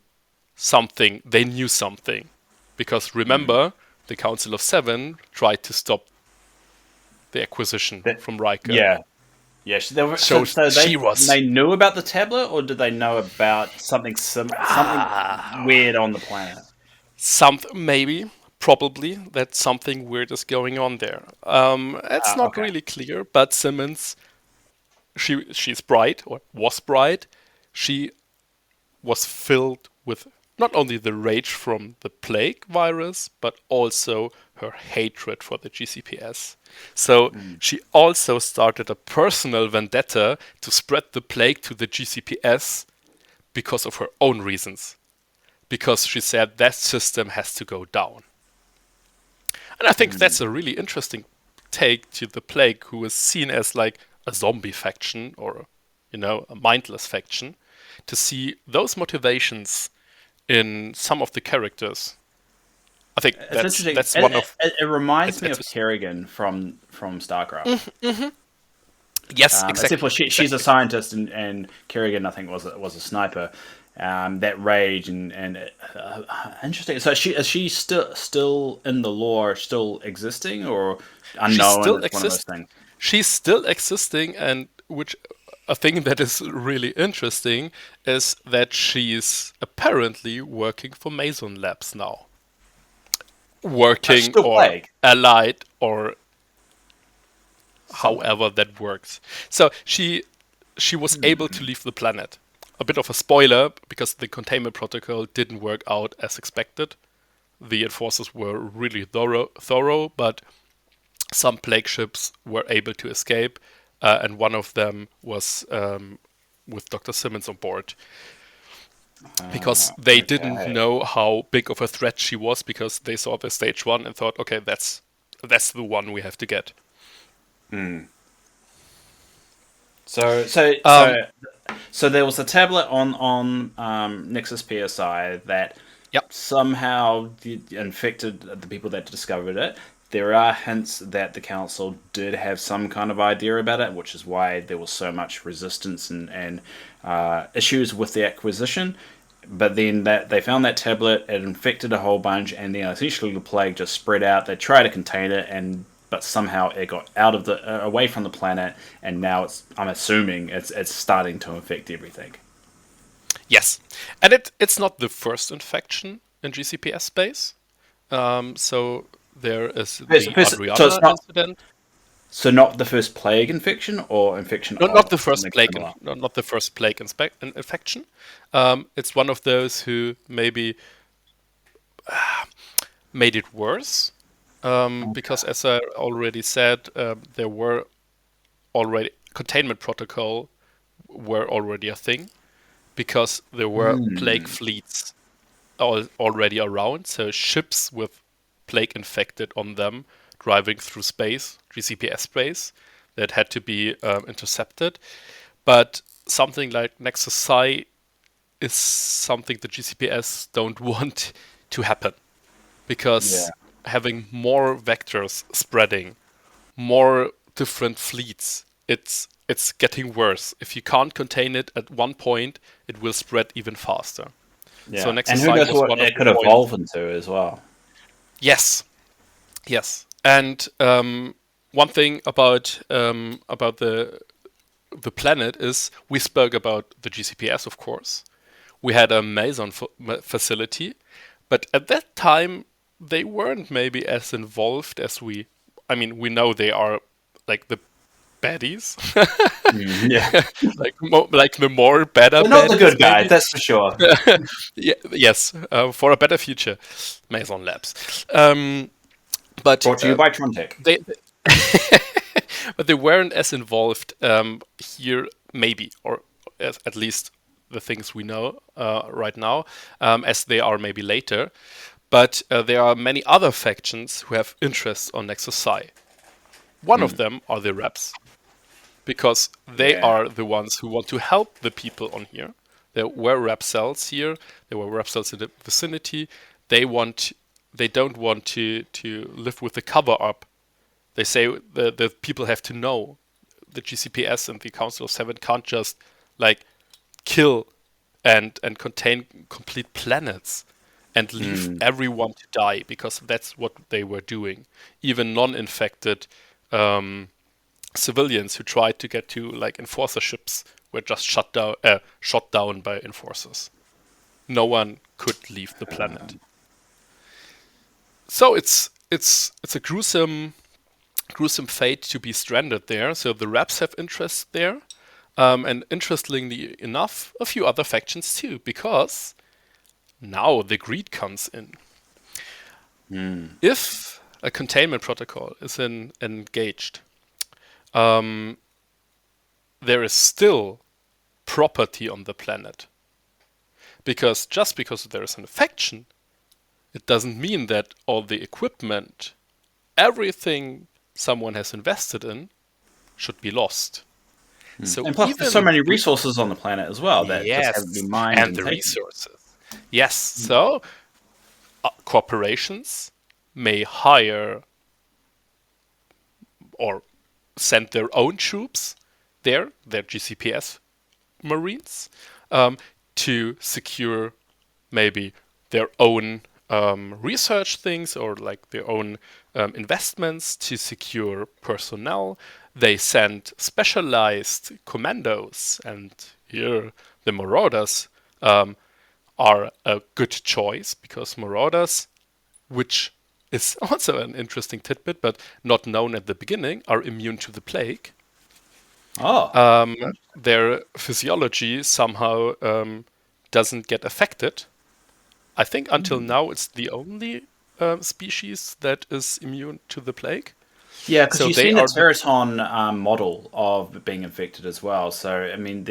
something. They knew something. Because remember, the Council of Seven tried to stop the acquisition from Riker. Yeah. Yeah, So she they knew about the tablet, or did they know about something weird on the planet? Maybe, probably, that something weird is going on there. It's not Okay. really clear, but Simmons, she's bright, or was bright. She was filled with not only the rage from the plague virus, but also her hatred for the GCPS. So she also started a personal vendetta to spread the plague to the GCPS because of her own reasons. Because she said that system has to go down. And I think that's a really interesting take to the plague, who is seen as like a zombie faction, or, a mindless faction, to see those motivations in some of the characters. I think It's interesting. that's one of. It reminds me of it's- Kerrigan from StarCraft. Yes, exactly. Except for she's a scientist, and Kerrigan, I think, was a sniper. That rage and interesting. So is she still in the lore, still existing, or unknown? It's one of those things. She's still existing, and which a thing that is really interesting is that she's apparently working for Mason Labs now. Working Still or plague. allied or however that works. So she was able to leave the planet. A bit of a spoiler, because the containment protocol didn't work out as expected. The enforcers were really thorough, but some plague ships were able to escape, and one of them was with Dr. Simmons on board. Because they didn't know how big of a threat she was, because they saw the stage 1 and thought, okay, that's the one we have to get. So there was a tablet on Nexus PSI that somehow infected the people that discovered it. There are hints that the council did have some kind of idea about it, which is why there was so much resistance and issues with the acquisition. But then they found that tablet, it infected a whole bunch, and then essentially the plague just spread out. They tried to contain it, but somehow it got out of away from the planet, and now I'm assuming it's starting to infect everything. Yes, and it's not the first infection in GCPS space. So there is the Adriana incident. So not the first plague infection, or infection? No, not the first plague. Not the first plague infection. It's one of those who maybe made it worse, because, as I already said, there were already containment protocol were already a thing, because there were plague fleets already around. So ships with plague infected on them driving through space, GCPS space, that had to be intercepted. But something like Nexus PSI is something the GCPS don't want to happen, because having more vectors spreading, more different fleets, it's getting worse. If you can't contain it at one point, it will spread even faster. Yeah. So Nexus PSI was what it could evolve into as well. Yes. And one thing about the planet is, we spoke about the GCPS, of course. We had a Mason facility, but at that time they weren't maybe as involved as we know they are like the baddies. like the more better. They're not the good guys, that's for sure. Yes, for a better future, Mason Labs. But brought to you by Trontek. But they weren't as involved here, maybe, or at least the things we know right now, as they are maybe later. But there are many other factions who have interests on Nexus PSI. One of them are the reps, because they are the ones who want to help the people on here. There were rep cells here. There were rep cells in the vicinity. They don't want to live with the cover up. They say the people have to know. The GCPS and the Council of Seven can't just kill and contain complete planets and leave everyone to die, because that's what they were doing. Even non-infected civilians who tried to get to enforcer ships were just shot down by enforcers. No one could leave the planet. So it's a gruesome fate to be stranded there. So the reps have interest there, and interestingly enough, a few other factions too, because now the greed comes in. If a containment protocol is engaged, there is still property on the planet. Because just because there is an faction, it doesn't mean that all the equipment, everything someone has invested in, should be lost. So and plus, there's so many resources on the planet as well that just haven't been mined. And the resources. Yes, so corporations may hire or send their own troops there, their GCPS Marines, to secure maybe their own research things, or their own investments, to secure personnel. They send specialized commandos, and here the Marauders are a good choice, because Marauders, which is also an interesting tidbit, but not known at the beginning, are immune to the plague. Oh, Their physiology somehow doesn't get affected. I think until now it's the only species that is immune to the plague. yeah, because So you've they seen the are the Teraton model of being infected as well. So I mean,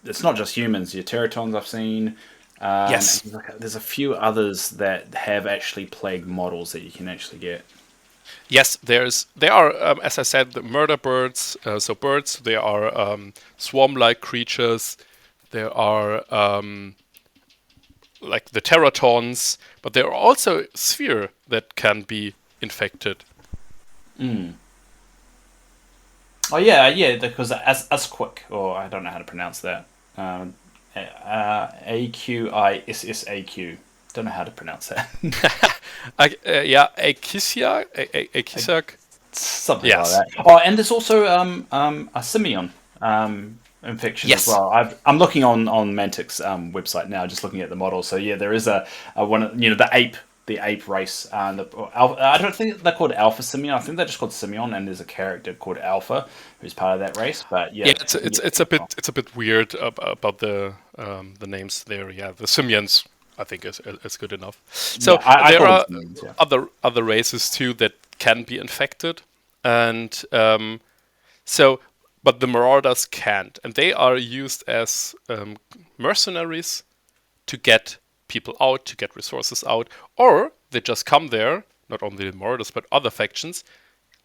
it's not just humans. Your Teratons I've seen. And yes, there's a few others that have actually plague models that you can actually get. yes. There are as I said the murder birds. So birds. There are swarm-like creatures. There are like the teratons, but there are also sphere that can be infected. Oh yeah, yeah, because as quick, or I don't know how to pronounce that. AQISSAQ. Don't know how to pronounce that. Yeah, Akisiak. Something like Yes, that. Oh, and there's also a simian infection as yes, well. I'm looking on Mantic's website now, just looking at the model. So yeah, there is a one. The ape race. I don't think they're called Alpha Simian. I think they're just called Simian, and there's a character called Alpha who's part of that race. But yeah. yeah, It's I think it's it's it's a bit it's a bit weird about the names there. Yeah, the simians I think is good enough. So yeah. I there call them are Simians. Yeah. other races too that can be infected, and so but the marauders can't, and they are used as mercenaries to get people out, to get resources out, or they just come there, not only the marauders but other factions,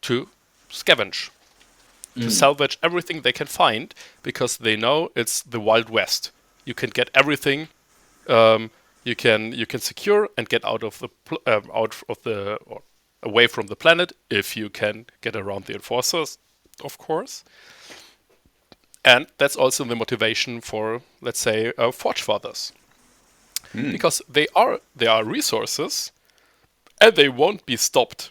to scavenge, to salvage everything they can find because they know it's the Wild West. You can get everything. You can secure and get out of the or away from the planet if you can get around the enforcers, of course. And that's also the motivation for, let's say, Forge Fathers, because they are resources and they won't be stopped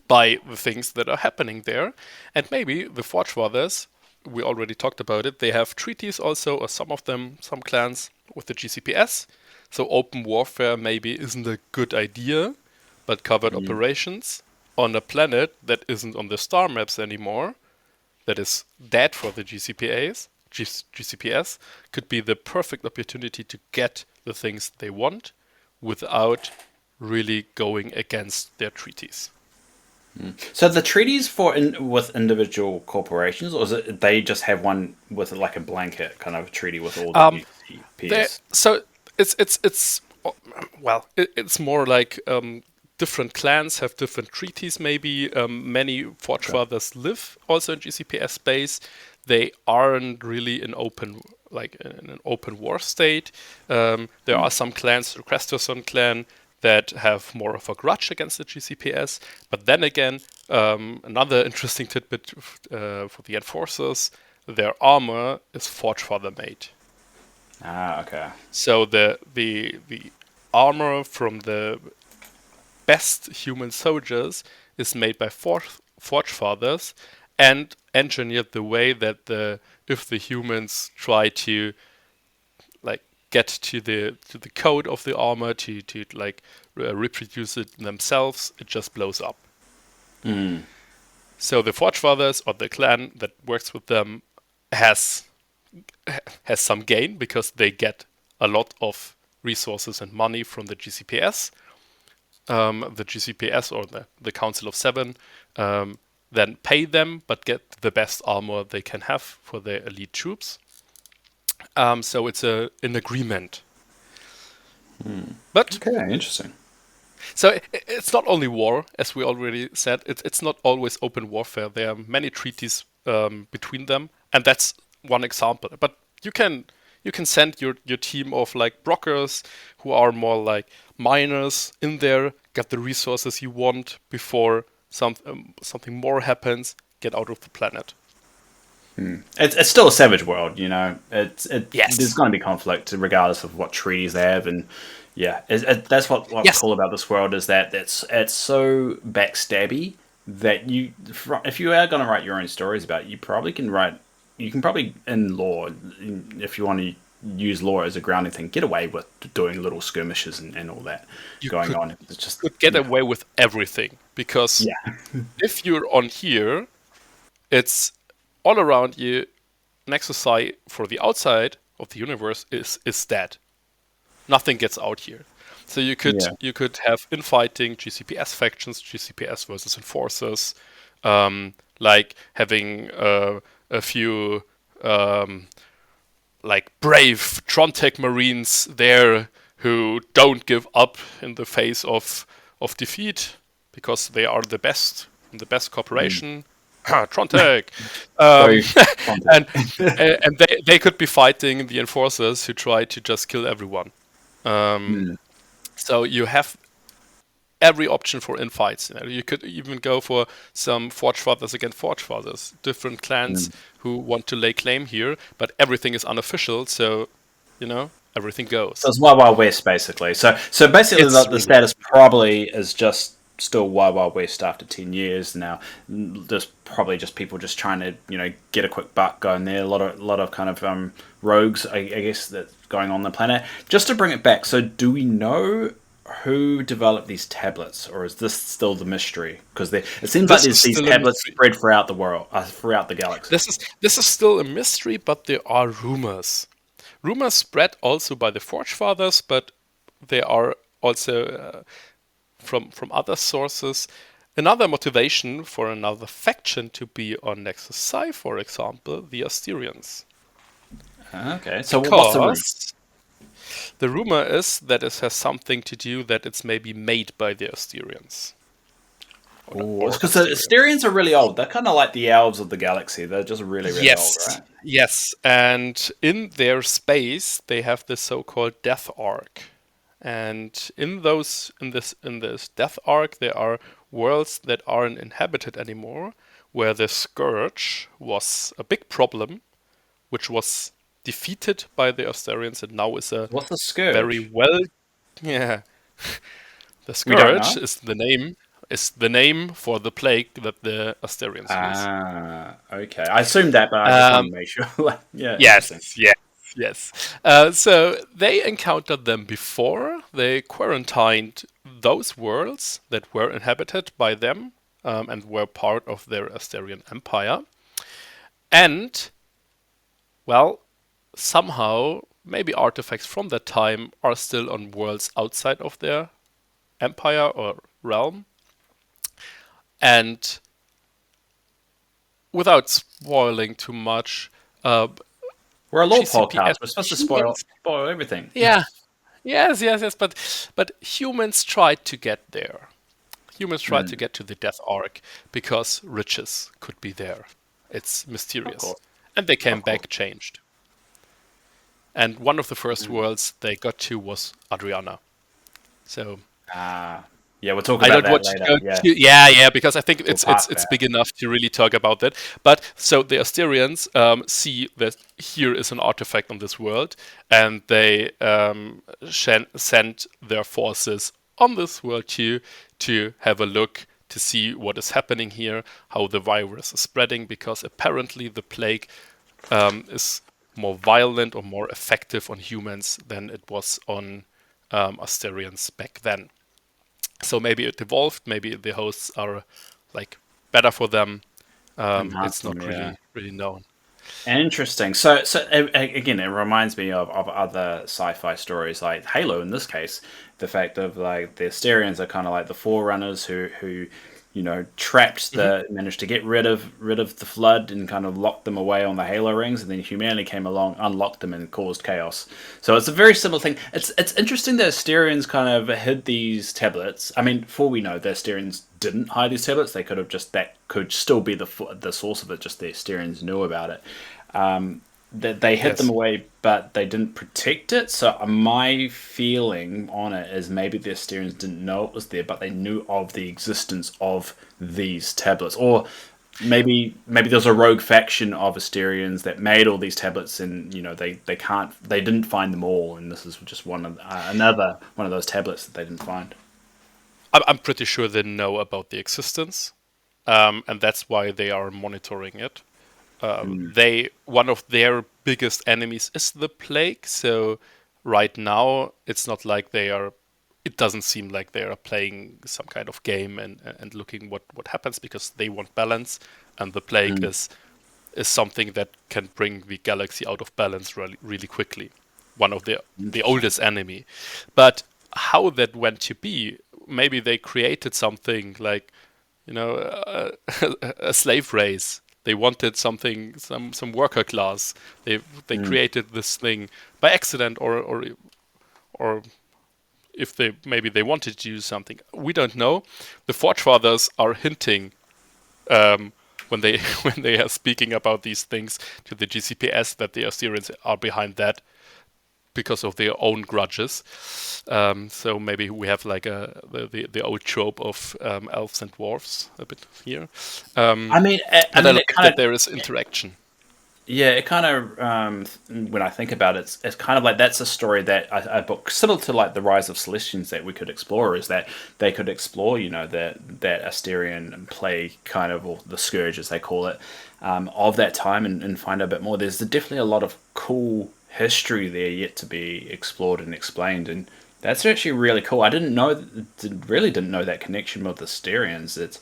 by the things that are happening there. And maybe the Forge Fathers, we already talked about it, they have treaties also, or some of them, some clans, with the GCPS. So open warfare maybe isn't a good idea, but covert operations on a planet that isn't on the star maps anymore, that is dead for the GCPS, could be the perfect opportunity to get the things they want without really going against their treaties. So the treaties with individual corporations, or is it they just have one with like a blanket kind of treaty with all the There, UCPS? so it's well, it's more like different clans have different treaties. Maybe many Forge Okay. Fathers live also in GCPS space. They aren't really in open like in an open war state. There are some clans, the Cresterson clan, that have more of a grudge against the GCPS. But then again, another interesting tidbit for the enforcers: their armor is Forge Father made. Ah, okay. So the armor from the best human soldiers is made by Forge Fathers and engineered the way that if the humans try to like get to the code of the armor to like reproduce it themselves, it just blows up. So the Forge Fathers or the clan that works with them has has some gain because they get a lot of resources and money from the GCPS. The GCPS or the Council of Seven then pay them but get the best armor they can have for their elite troops. So it's an agreement. But Okay, interesting. so it's not only war, as we already said. It's not always open warfare. There are many treaties between them, and that's one example. But you can send your team of like brokers who are more like miners in there, get the resources you want before something more happens. Get out of the planet. It's still a savage world, you know. There's Yes. going to be conflict regardless of what treaties they have, and yeah, that's what's Yes. cool about this world is that it's so backstabby that if you are going to write your own stories about it, you can probably in lore if you want to use law as a grounding thing, get away with doing little skirmishes and all that You going on. It's just could get away with everything because yeah, if you're on here, it's all around you. Nexus PSI for the outside of the universe is dead. Nothing gets out here. So yeah. you could have infighting GCPS factions, GCPS versus enforcers, like having a few like brave Trontek Marines there who don't give up in the face of defeat because they are the best corporation. Trontek, Very and content. and they could be fighting the enforcers who try to just kill everyone. So you have every option for infights. You could even go for some Forge Fathers against Forge Fathers, different clans who want to lay claim here, but everything is unofficial, so everything So goes. it's Wild Wild West, basically. So basically, It's the really status probably is just still Wild Wild West after 10 years now. There's probably just people just trying to get a quick buck going there. A lot of kind of rogues, I guess, that's going on the planet. Just to bring it back. So do we know who developed these tablets, or is this still the mystery? Because it seems like this there's is these still a tablets mystery. spread throughout the world, throughout the galaxy. This is still a mystery, but there are rumors. Rumors spread also by the Forge Fathers, but they are also from other sources. Another motivation for another faction to be on Nexus PSI, for example, the Asterians. Okay, so what's the room? Because the rumor is that it has something to do that it's maybe made by the Asterians. Oh, Or because the Asterians. Asterians are really old. They're kind of like the elves of the galaxy. They're just really, really old, Yes, right? yes. And in their space, they have the so-called Death Arc. And in this Death Arc, there are worlds that aren't inhabited anymore, where the Scourge was a big problem, which was defeated by the Asterians, and now is a What's the very scourge? well. Yeah, the We don't Scourge know. is the name for the plague that the Asterians use. Ah, okay. I assumed that, but I just wanted Um, to make sure. Yeah, interesting. Yes, yes, yes. So they encountered them before. They quarantined those worlds that were inhabited by them and were part of their Asterian empire. And, well, somehow, maybe artifacts from that time are still on worlds outside of their empire or realm. And without spoiling too much, uh, We're a law podcast. GCPS We're supposed to spoil humans. spoil everything. Yeah, yes, yes, yes, but humans tried to get there. Humans tried to get to the Death Arc because riches could be there. It's Of mysterious. course, And they came of course. back changed. And one of the first worlds they got to was Adriana. So Ah, yeah. We'll talk I about don't that want to later. go Yeah, too, yeah, because I think we'll it's that. big enough to really talk about that. But so the Asterians see that here is an artifact on this world, and they send their forces on this world to have a look to see what is happening here, how the virus is spreading, because apparently the plague is more violent or more effective on humans than it was on Asterians back then. So maybe it evolved. Maybe the hosts are like better for them. Enhance It's them. not Yeah. really known. Interesting. So again, it reminds me of other sci-fi stories like Halo. In this case, the fact of like the Asterians are kind of like the forerunners who trapped Hmm. managed to get rid of the flood and kind of locked them away on the Halo rings, and then humanity came along, unlocked them, and caused chaos. So it's a very similar thing. It's interesting that Asterians kind of hid these tablets. I mean, for we know, the Asterians didn't hide these tablets. They could have just that could still be the source of it. Just the Asterians knew about it. That they hid them Yes. away, but they didn't protect it. So my feeling on it is maybe the Asterians didn't know it was there, but they knew of the existence of these tablets, or maybe there's a rogue faction of Asterians that made all these tablets, and they didn't find them all, and this is just another one of those tablets that they didn't find. I'm pretty sure they know about the existence, and that's why they are monitoring it. One of their biggest enemies is the plague. So right now, it's not like they are. It doesn't seem like they are playing some kind of game and looking what happens, because they want balance, and the plague is something that can bring the galaxy out of balance really quickly. One of the oldest enemy. But how that went to be, maybe they created something like, a slave race. They wanted something, some worker class. They created this thing by accident, or if they wanted to use something. We don't know. The Forge Fathers are hinting, when they when they are speaking about these things to the GCPS, that the Assyrians are behind that because of their own grudges. So maybe we have like the old trope of elves and dwarves a bit here. I mean, But I it like kind that of, there is interaction. yeah, it kind of, when I think about it, it's kind of like that's a story that a book similar to like the Rise of Celestians that we could explore, is that they could explore, that Asterian plague kind of, or the scourge as they call it, of that time, and find out a bit more. There's definitely a lot of cool history there yet to be explored and explained, and that's actually really cool. I really didn't know that connection with the Asterians. It's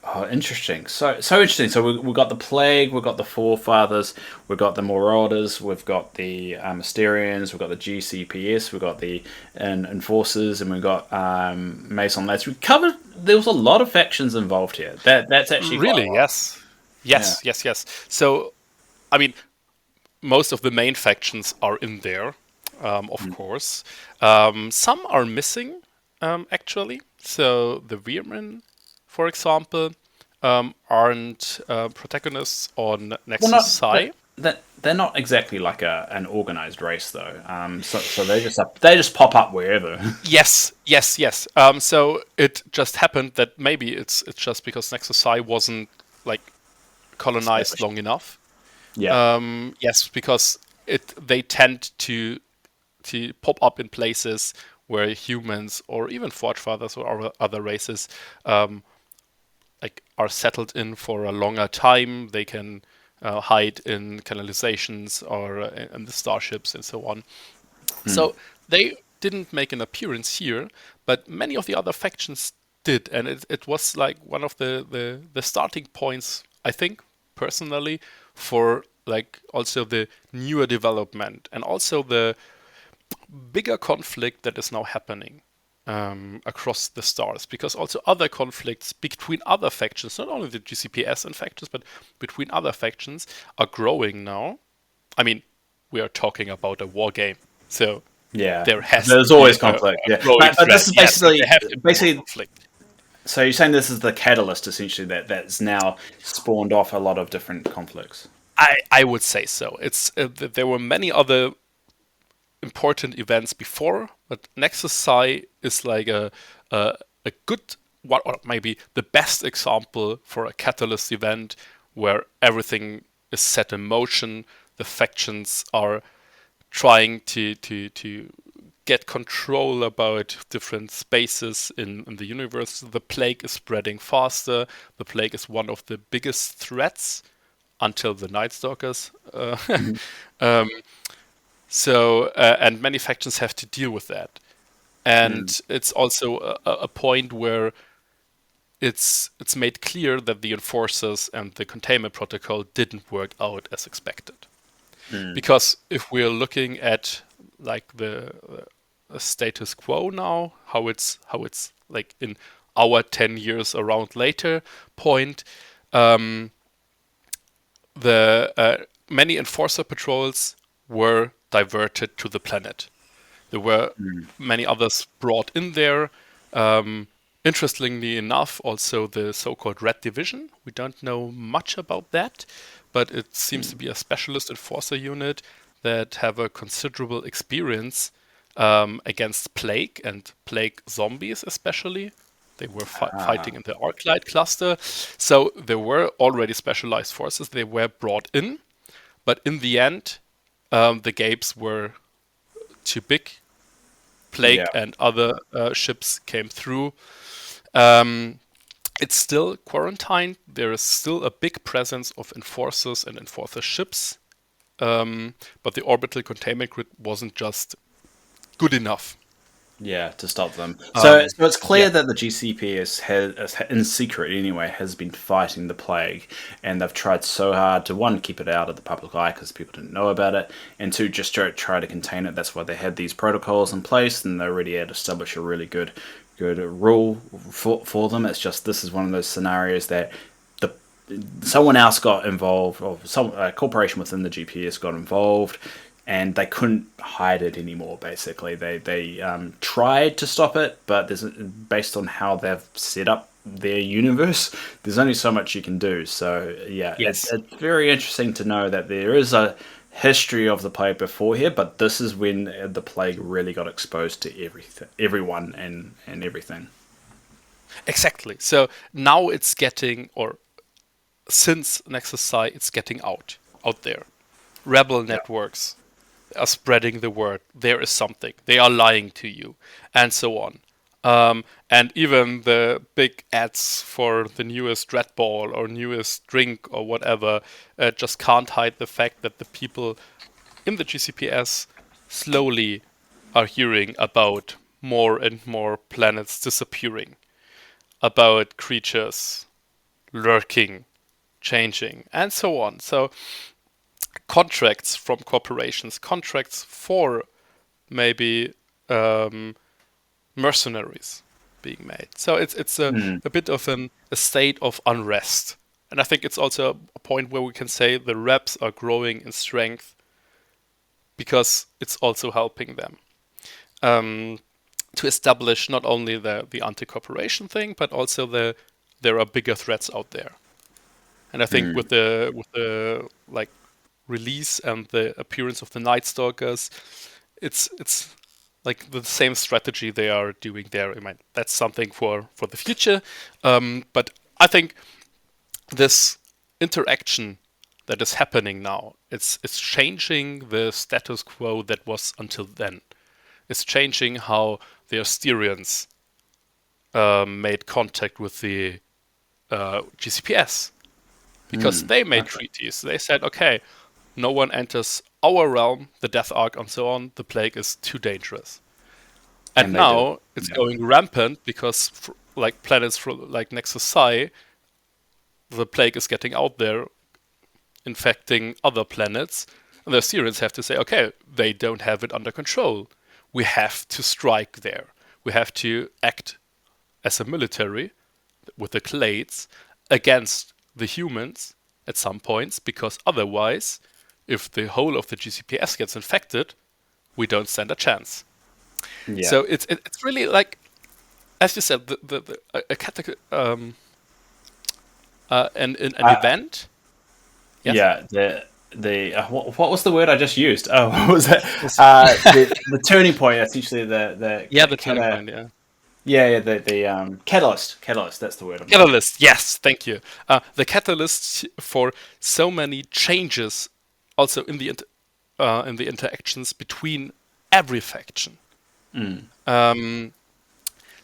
Oh, interesting. So interesting. So we've got the plague, we've got the forefathers, we've got the Marauders, we've got the Mysterians, we've got the GCPS, we've got the Enforcers, and we've got Mason Lads. We covered. There was a lot of factions involved here. That's actually quite a Really, lot. yes. Yeah. Yes. So, I mean, most of the main factions are in there, of course. Some are missing, actually. So the Veer-myn, for example, aren't protagonists on Well, Nexus not PSI. that they're not exactly like an organized race though. So they just pop up wherever. Yes. So it just happened that maybe it's just because Nexus PSI wasn't like colonized Established. long enough. Yeah. Yes, because they tend to pop up in places where humans or even Forge Fathers or other races like are settled in for a longer time. They can hide in canalizations or in the starships and so on. So they didn't make an appearance here, but many of the other factions did, and it was like one of the starting points, I think, personally, for like also the newer development and also the bigger conflict that is now happening across the stars, because also other conflicts between other factions, not only the GCPS and factions, but between other factions, are growing now. I mean, we are talking about a war game, so Yeah, there has to there's be always a conflict. Yeah, growing but threat. this is Yes, and basically there have to be more basically. conflict. So you're saying this is the catalyst, essentially, that's now spawned off a lot of different conflicts. I would say so. It's there were many other important events before, but Nexus Psi is like a good one, or maybe the best example for a catalyst event where everything is set in motion. The factions are trying to get control about different spaces in the universe. The plague is spreading faster. The plague is one of the biggest threats until the Night Stalkers. Mhm. Um, and many factions have to deal with that. Mm. And it's also a point where it's made clear that the enforcers and the containment protocol didn't work out as expected. Mm. Because if we're looking at like the status quo now, how it's like in our 10 years around later point, um, the many enforcer patrols were diverted to the planet. There were Mm. many others brought in there. Um, Interestingly enough, also the so-called Red Division. We don't know much about that, but it seems to be a specialist enforcer unit that have a considerable experience against plague and plague zombies, especially. They were fighting Ah. in the Arclight cluster, so there were already specialized forces. They were brought in, but in the end, the gates were too big. Plague Yeah. and other ships came through. Um, It's still quarantined. There is still a big presence of enforcers and enforcer ships, but the orbital containment grid wasn't just good enough. Yeah, to stop them. So, Um, so it's yeah, clear that the GCPS has, in secret anyway, has been fighting the plague, and they've tried so hard to, one, keep it out of the public eye because people didn't know about it, and two, just try to contain it. That's why they had these protocols in place, and they already had established a really good rule for them. It's just this is one of those scenarios that the someone else got involved, or some a corporation within the GPS got involved, and they couldn't hide it anymore. Basically, they tried to stop it, but there's based on how they've set up their universe, there's only so much you can do. So yeah, yes, it's very interesting to know that there is a history of the plague before here, but this is when the plague really got exposed to everyone, and everything. exactly. So now it's getting, or since Nexus PSI, it's getting out there. Rebel Yeah. networks are spreading the word. There is something. They are lying to you, and so on. And even the big ads for the newest Red Ball or newest drink or whatever just can't hide the fact that the people in the GCPS slowly are hearing about more and more planets disappearing, about creatures lurking, changing, and so on. So contracts from corporations, contracts for maybe um, mercenaries being made. So it's a bit of a state of unrest. And I think it's also a point where we can say the reps are growing in strength because it's also helping them to establish not only the anti-corporation thing, but also there are bigger threats out there. And I think with the like release and the appearance of the Night Stalkers, it's like the same strategy they are doing there. I mean, that's something for the future. But I think this interaction that is happening now, it's changing the status quo that was until then. It's changing how the Asterians made contact with the GCPS because they made Okay. treaties. They said, okay, no one enters our realm, the Death Ark, and so on. The plague is too dangerous. And And they did. now it's Yeah. going rampant because, like planets like Nexus Psi, the plague is getting out there, infecting other planets. And the Assyrians have to say, okay, they don't have it under control. We have to strike there. We have to act as a military with the clades against the humans at some points, because otherwise, if the whole of the GCPS gets infected, we don't stand a chance. Yeah. So it's really like, as you said, an Uh, event. Yes. yeah. The what was the word I just used? Oh, what was it? The turning point. Essentially, Yeah, the the turning cata. point. Yeah. Yeah, the catalyst. Catalyst. That's the word I'm looking Catalyst. Yes, thank you. The catalyst for so many changes, also in the interactions between every faction. Um,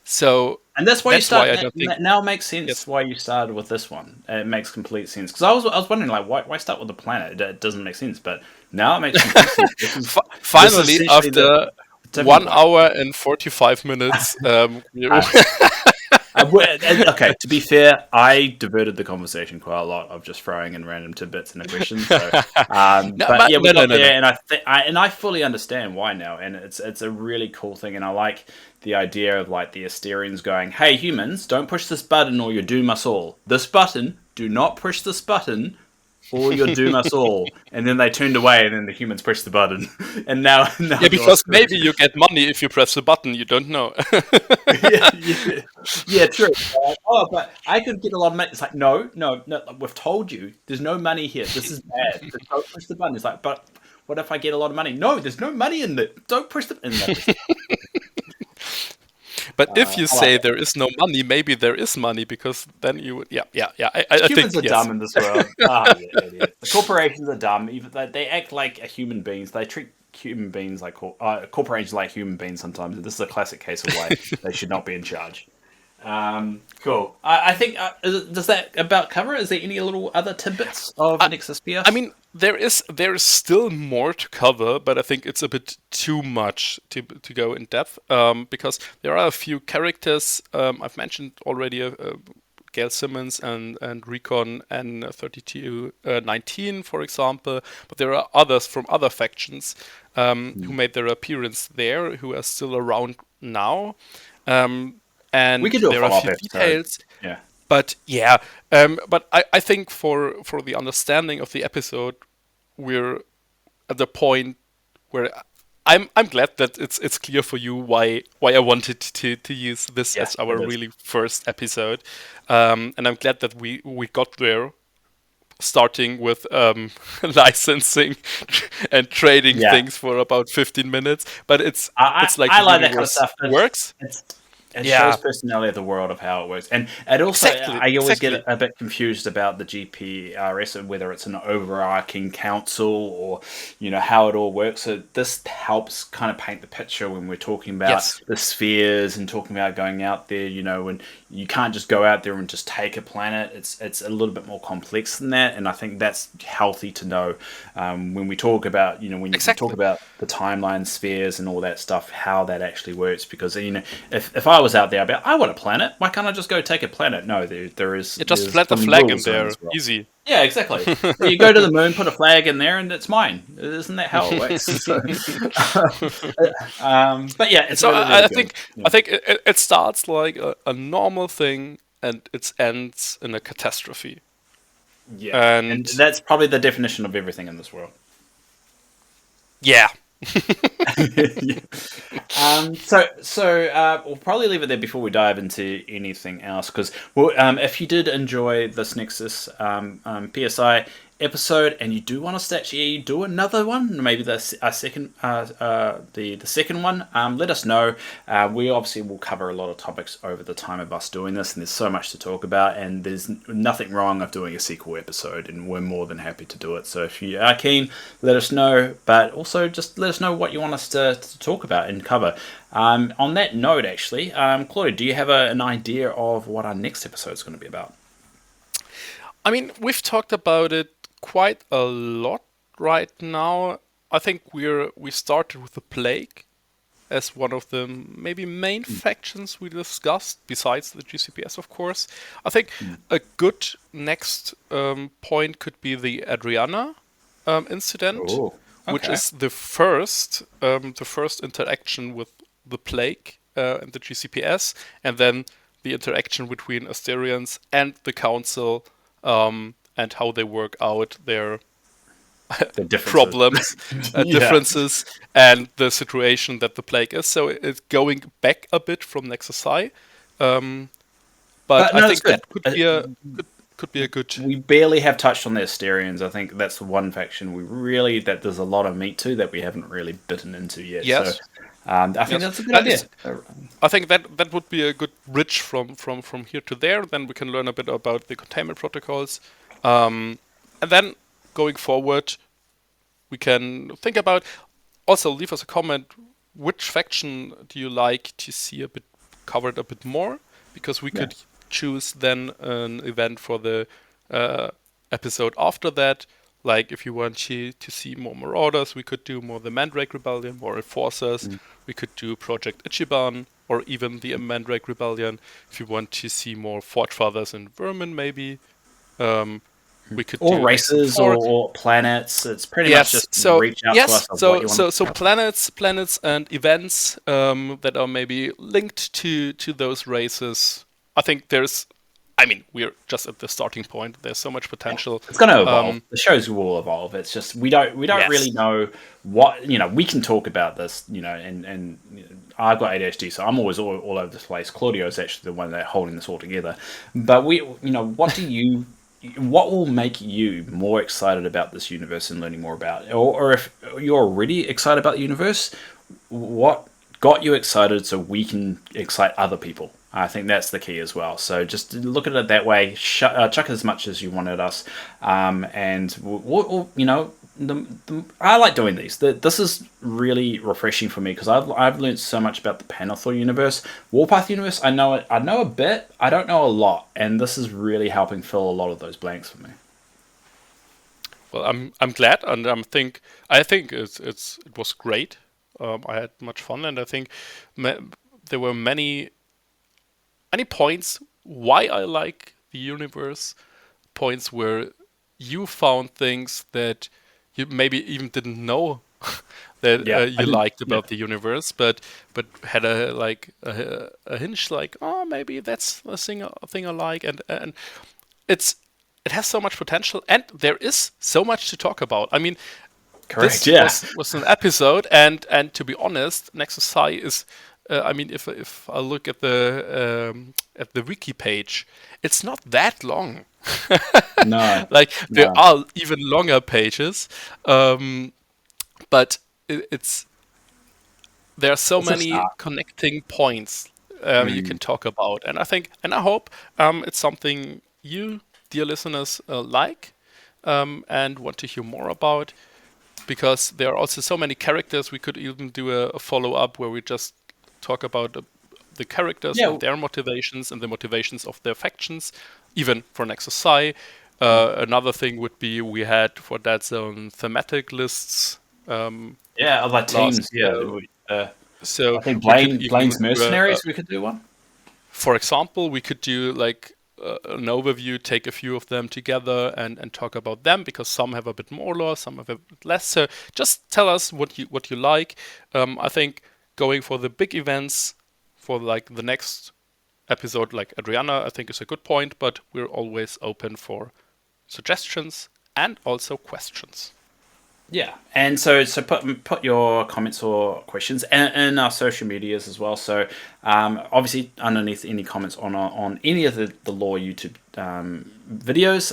so And that's why you that's why start. I don't think. Now it makes sense Yes. why you started with this one. It makes complete sense because I was wondering like why start with the planet? It doesn't make sense, but now it makes complete sense. This is Finally, essentially after the tipping one point. hour and 45 minutes, Uh, okay, to be fair, I diverted the conversation quite a lot of just throwing in random tidbits in the questions. So, no, but yeah, we no, no, got no, no. there, and I fully understand why now, and it's a really cool thing, and I like the idea of like the Asterians going, "Hey, humans, don't push this button, or you doom us all. This button, do not push this button, or you'll doom us all." And then they turned away, and then the humans pushed the button, and now Yeah, you're because screwed. maybe you get money if you press the button. You don't know. Yeah, true. Like, oh, but I could get a lot of money. It's like, no. We've told you, there's no money here. This is bad. Just don't push the button. It's like, but what if I get a lot of money? No, there's no money in it. Don't push the. And they push the But if you I like say it. there is no money, maybe there is money because then you would. Yeah, yeah, yeah. I Humans think are yes. dumb in this world. Ah, yeah, idiots. The corporations are dumb. Even they act like a human beings. They treat human beings like corporations like human beings sometimes. This is a classic case of why they should not be in charge. Cool. I think does that about cover it? Is there any little other tidbits of I, Nexus I PS? mean, there is still more to cover, but I think it's a bit too much to go in depth. Because there are a few characters I've mentioned already. Gail Simmons and Recon N3219, for example, but there are others from other factions who made their appearance there, who are still around now. Um, We and could do a there are a follow-up few episode. details, Yeah. but yeah, but I think for the understanding of the episode, we're at the point where I'm glad that it's clear for you why I wanted to use this Yeah, as our it is. really first episode, and I'm glad that we got there, starting with licensing and trading Yeah. things for about 15 minutes. But I, it's like I the like that kind of universe stuff because works. it shows Yeah, personality of the world of how it works, and it also exactly, I always get exactly. a bit confused about the GPRS and whether it's an overarching council or how it all works. So this helps kind of paint the picture when we're talking about Yes, the spheres and talking about going out there. When you can't just go out there and just take a planet. It's a little bit more complex than that, and I think that's healthy to know when we talk about when you talk exactly. about the timeline spheres and all that stuff, how that actually works. Because if I was out there, I'd be like, I want a planet. Why can't I just go take a planet? No, You just there's plant so a many flag in rules around there, this world. easy. Yeah, exactly. Yeah, you go to the moon, put a flag in there, and it's mine. Isn't that how it works? So, but yeah, it's So really, really I good. think Yeah. I think it starts like a normal thing and it ends in a catastrophe. Yeah, and And that's probably the definition of everything in this world. yeah, Yeah. So we'll probably leave it there before we dive into anything else. Because if you did enjoy this Nexus PSI episode and you do want us to actually do another one, maybe the second one, let us know. We obviously will cover a lot of topics over the time of us doing this, and there's so much to talk about. And there's nothing wrong of doing a sequel episode, and we're more than happy to do it. So if you are keen, let us know. But also just let us know what you want us to talk about and cover. On that note, actually, Claudia, do you have an idea of what our next episode is going to be about? I mean we've talked about it quite a lot right now. I think we started with the plague as one of the maybe main factions we discussed, besides the GCPS, of course. I think a good next point could be the Adriana incident, Oh, which okay. is the first interaction with the plague and the GCPS, and then the interaction between Asterians and the Council, and how they work out their The differences. problems, Yeah. differences, and the situation that the plague is. So it's going back a bit from Nexus I, um, but But I no, it's think good. that could be a good. We barely have touched on the Asterians. I think that's the one faction that there's a lot of meat to that we haven't really bitten into yet. So Yes, I think yes, that's a good that idea. is. I think that would be a good bridge from here to there. Then we can learn a bit about the containment protocols, and then going forward, we can think about. Also, leave us a comment. Which faction do you like to see a bit covered a bit more? Because we Yeah. could choose then an event for the uh, episode after that. Like if you want to see more Marauders, we could do more the Mandrake Rebellion, more Enforcers. Mm. We could do Project Ichiban or even the Mandrake Rebellion. If you want to see more Forge Fathers and Veer-myn, maybe um, we could Or do the races support. or planets. It's pretty much Yes. just So reach out to yes. us of what So you want so us to so cover. planets and events that are maybe linked to those races. I think there's. I mean, we're just at the starting point. There's so much potential. It's going to evolve. Um, The shows will evolve. It's just we don't really yes. know what we can talk about this, and I've got ADHD, so I'm always all over the place. Claudio is actually the one that holding this all together. But what will make you more excited about this universe and learning more about it? Or if you're already excited about the universe, what got you excited so we can excite other people? I think that's the key as well. So just look at it that way. Chuck as much as you want at us, and we'll I like doing these. This is really refreshing for me because I've learned so much about the Panathor universe. Warpath universe, I know it. I know a bit. I don't know a lot, and this is really helping fill a lot of those blanks for me. Well, I'm glad, and I think it was great. I had much fun, and I think there were many points why I like the universe, points where you found things that you maybe even didn't know that Yeah, I you did. liked Yeah, about the universe, but had a hinge like, oh, maybe that's a thing I like, and it's it has so much potential, and there is so much to talk about. I mean, correct. this Yeah, was an episode, and to be honest, Nexus PSI is. I mean, if I look at the wiki page, it's not that long. no, Like there no, are even longer pages, um, but it's there are so it's a many start. connecting points you Mm. can talk about, and I think, and I hope it's something you, dear listeners, like and want to hear more about, because there are also so many characters. We could even do a follow up where we just talk about the characters Yeah, and their motivations and the motivations of their factions, even for Nexus Psi. Another thing would be we had for Dead Zone thematic lists yeah, other last. teams. Yeah, So I think we could even Blaine's do Mercenaries. We could do one. for example, we could do like an overview, take a few of them together and talk about them, because some have a bit more lore, some have a bit less. So just tell us what you like. I think going for the big events for like the next episode, like Adriana, I think is a good point, but we're always open for suggestions and also questions. Yeah, and so put your comments or questions in our social medias as well. So obviously underneath any comments on any of the Law YouTube videos,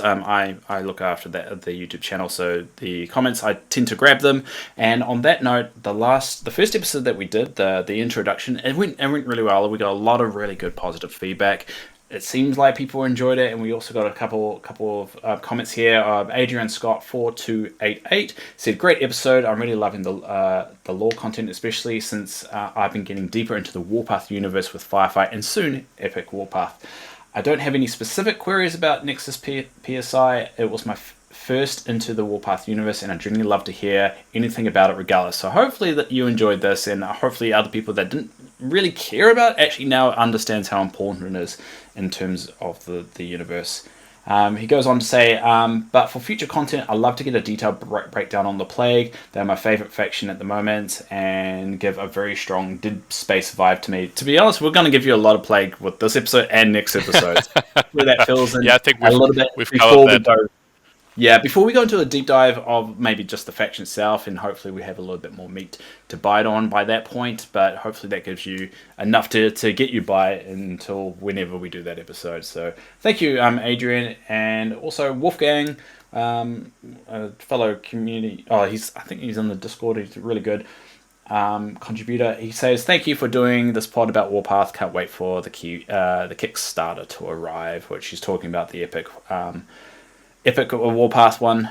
I look after the YouTube channel. So the comments, I tend to grab them. And on that note, the first episode that we did, the introduction, it went really well. We got a lot of really good positive feedback. It seems like people enjoyed it, and we also got a couple of comments here. Adrian Scott 4288 said, "Great episode. I'm really loving the lore content, especially since I've been getting deeper into the Warpath universe with Firefight and soon Epic Warpath. I don't have any specific queries about Nexus PSI. It was my first into the Warpath universe, and I'd really love to hear anything about it regardless. So hopefully that you enjoyed this, and hopefully other people that didn't really care about it actually now understands how important it is in terms of the universe." He goes on to say, but for future content, I'd love to get a detailed breakdown on the Plague. They're my favorite faction at the moment and give a very strong Dead Space vibe to me. To be honest, we're going to give you a lot of Plague with this episode and next episode. Where that fills in Yeah, I think a little bit we've covered before we that. go. Yeah, before we go into a deep dive of maybe just the faction itself, and hopefully we have a little bit more meat to bite on by that point, but hopefully that gives you enough to get you by until whenever we do that episode. So thank you, Adrian, and also Wolfgang, a fellow community. Oh, I think he's in the Discord. He's really good contributor. He says, "Thank you for doing this pod about Warpath. Can't wait for the Kickstarter to arrive," which he's talking about the Epic or Warpath one.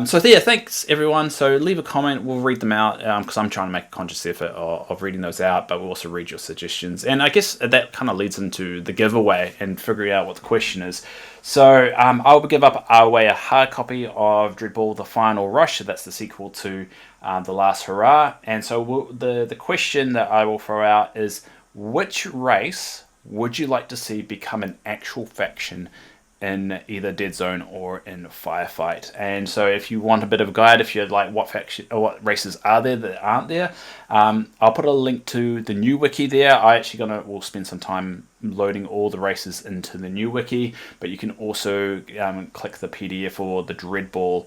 So yeah, thanks everyone. So leave a comment. We'll read them out because I'm trying to make a conscious effort of reading those out, but we'll also read your suggestions. And I guess that kind of leads into the giveaway and figuring out what the question is. So I'll give up away a hard copy of Dreadball: The Final Rush. So that's the sequel to The Last Hurrah. And so the question that I will throw out is, which race would you like to see become an actual faction in either Dead Zone or in Firefight? And so if you want a bit of a guide, if you're like what faction or what races are there that aren't there, I'll put a link to the new wiki there. We'll spend some time loading all the races into the new wiki, but you can also click the PDF or the Dreadball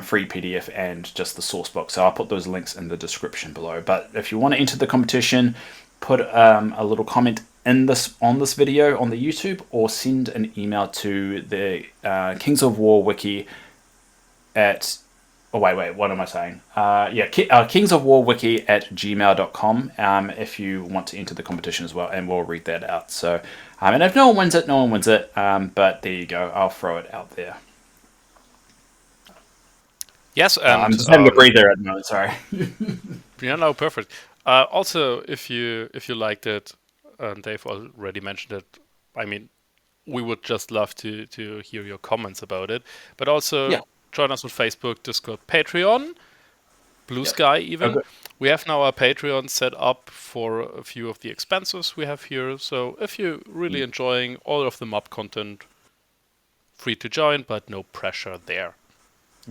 free PDF and just the source book. So I'll put those links in the description below. But if you want to enter the competition, put a little comment on this video on the YouTube, or send an email to the Kings of War wiki at what am I saying? Kings of War wiki at gmail.com if you want to enter the competition as well, and we'll read that out. So and if no one wins it, no one wins it, but there you go, I'll throw it out there. Yes, I'm and just having a breather at the moment. Sorry. yeah, no, perfect. Also, if you liked it, Dave already mentioned it. I mean, we would just love to hear your comments about it. But Yeah. also join us on Facebook, Discord, Patreon, Blue Yep. Sky even. Okay. We have now our Patreon set up for a few of the expenses we have here. So if you're really enjoying all of the mob content, free to join, but no pressure there.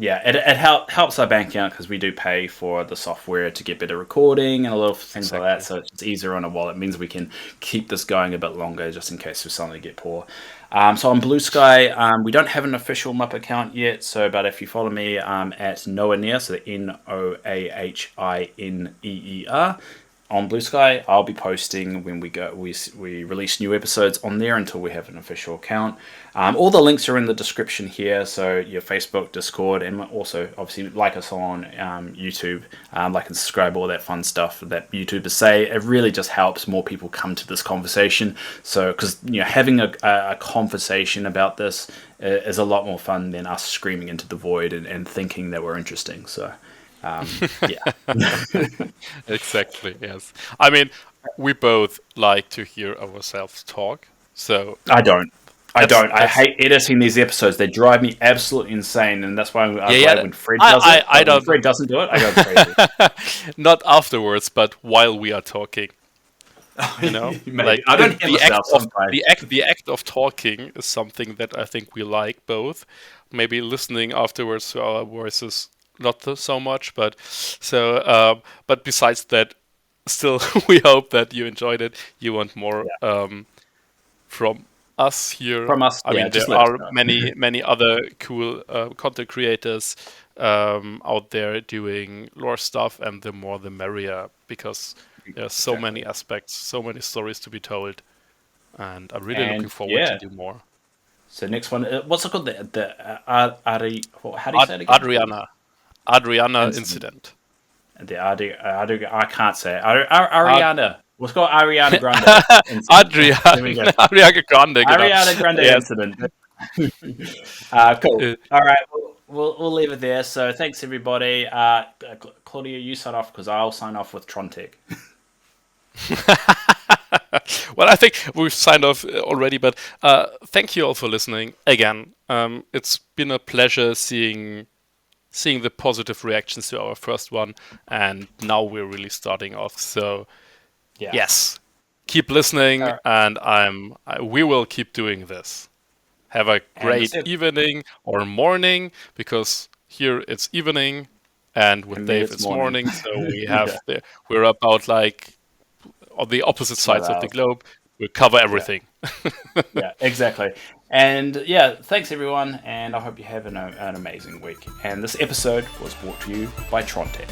Yeah, it helps our bank account because we do pay for the software to get better recording and a lot of things like that. Exactly. So it's easier on a wallet. It means we can keep this going a bit longer just in case we suddenly get poor. So on Blue Sky, we don't have an official MUP account yet. So, but if you follow me at Noahneer, so Noahineer on Blue Sky, I'll be posting when we release new episodes on there until we have an official account. All the links are in the description here, so your Facebook, Discord, and also obviously like us on YouTube, like and subscribe, all that fun stuff that YouTubers say. It really just helps more people come to this conversation. So, because having a conversation about this is a lot more fun than us screaming into the void and thinking that we're interesting. So. Yeah. Exactly, yes. I mean, we both like to hear ourselves talk. So I don't. I that's don't. I hate editing these episodes. They drive me absolutely insane, and that's why I'm yeah, glad yeah. when Fred does I it. I But when don't Fred doesn't do it, I go crazy. not afterwards, but while we are talking. Maybe. Like I don't hear the act myself of sometimes. the act of talking is something that I think we like both. Maybe listening afterwards to our voices not so much, but but besides that, still we hope that you enjoyed it. You want more Yeah. from us here. From us, I yeah, mean, just there let us are know. many other cool content creators out there doing lore stuff, and the more the merrier, because there are so many Exactly. aspects, so many stories to be told, and I'm really looking And forward to yeah, do more. so next one, what's it called? How do you say it again? Adriana Incident. incident. I can't say it. Ad- Ariana. Let's go Ariana Grande incident. There we go. Adriana Grande, genau. Ariana Grande Yes. incident. Cool. Uh, All right, we'll leave it there. So thanks everybody. Claudia, you sign off because I'll sign off with Trontek. well, I think we've signed off already, but thank you all for listening again. It's been a pleasure seeing the positive reactions to our first one, and now we're really starting off. So Yeah. yes, keep listening, All right. and we will keep doing this. Have a And great that's it. evening or morning, because here it's evening, and with And me, Dave it's it's morning. morning. So Yeah. we're about like on the opposite 12 sides of the hours. globe. We'll cover Yeah. everything. Yeah. Exactly. And yeah, thanks everyone, and I hope you have an amazing week. And this episode was brought to you by Trontek.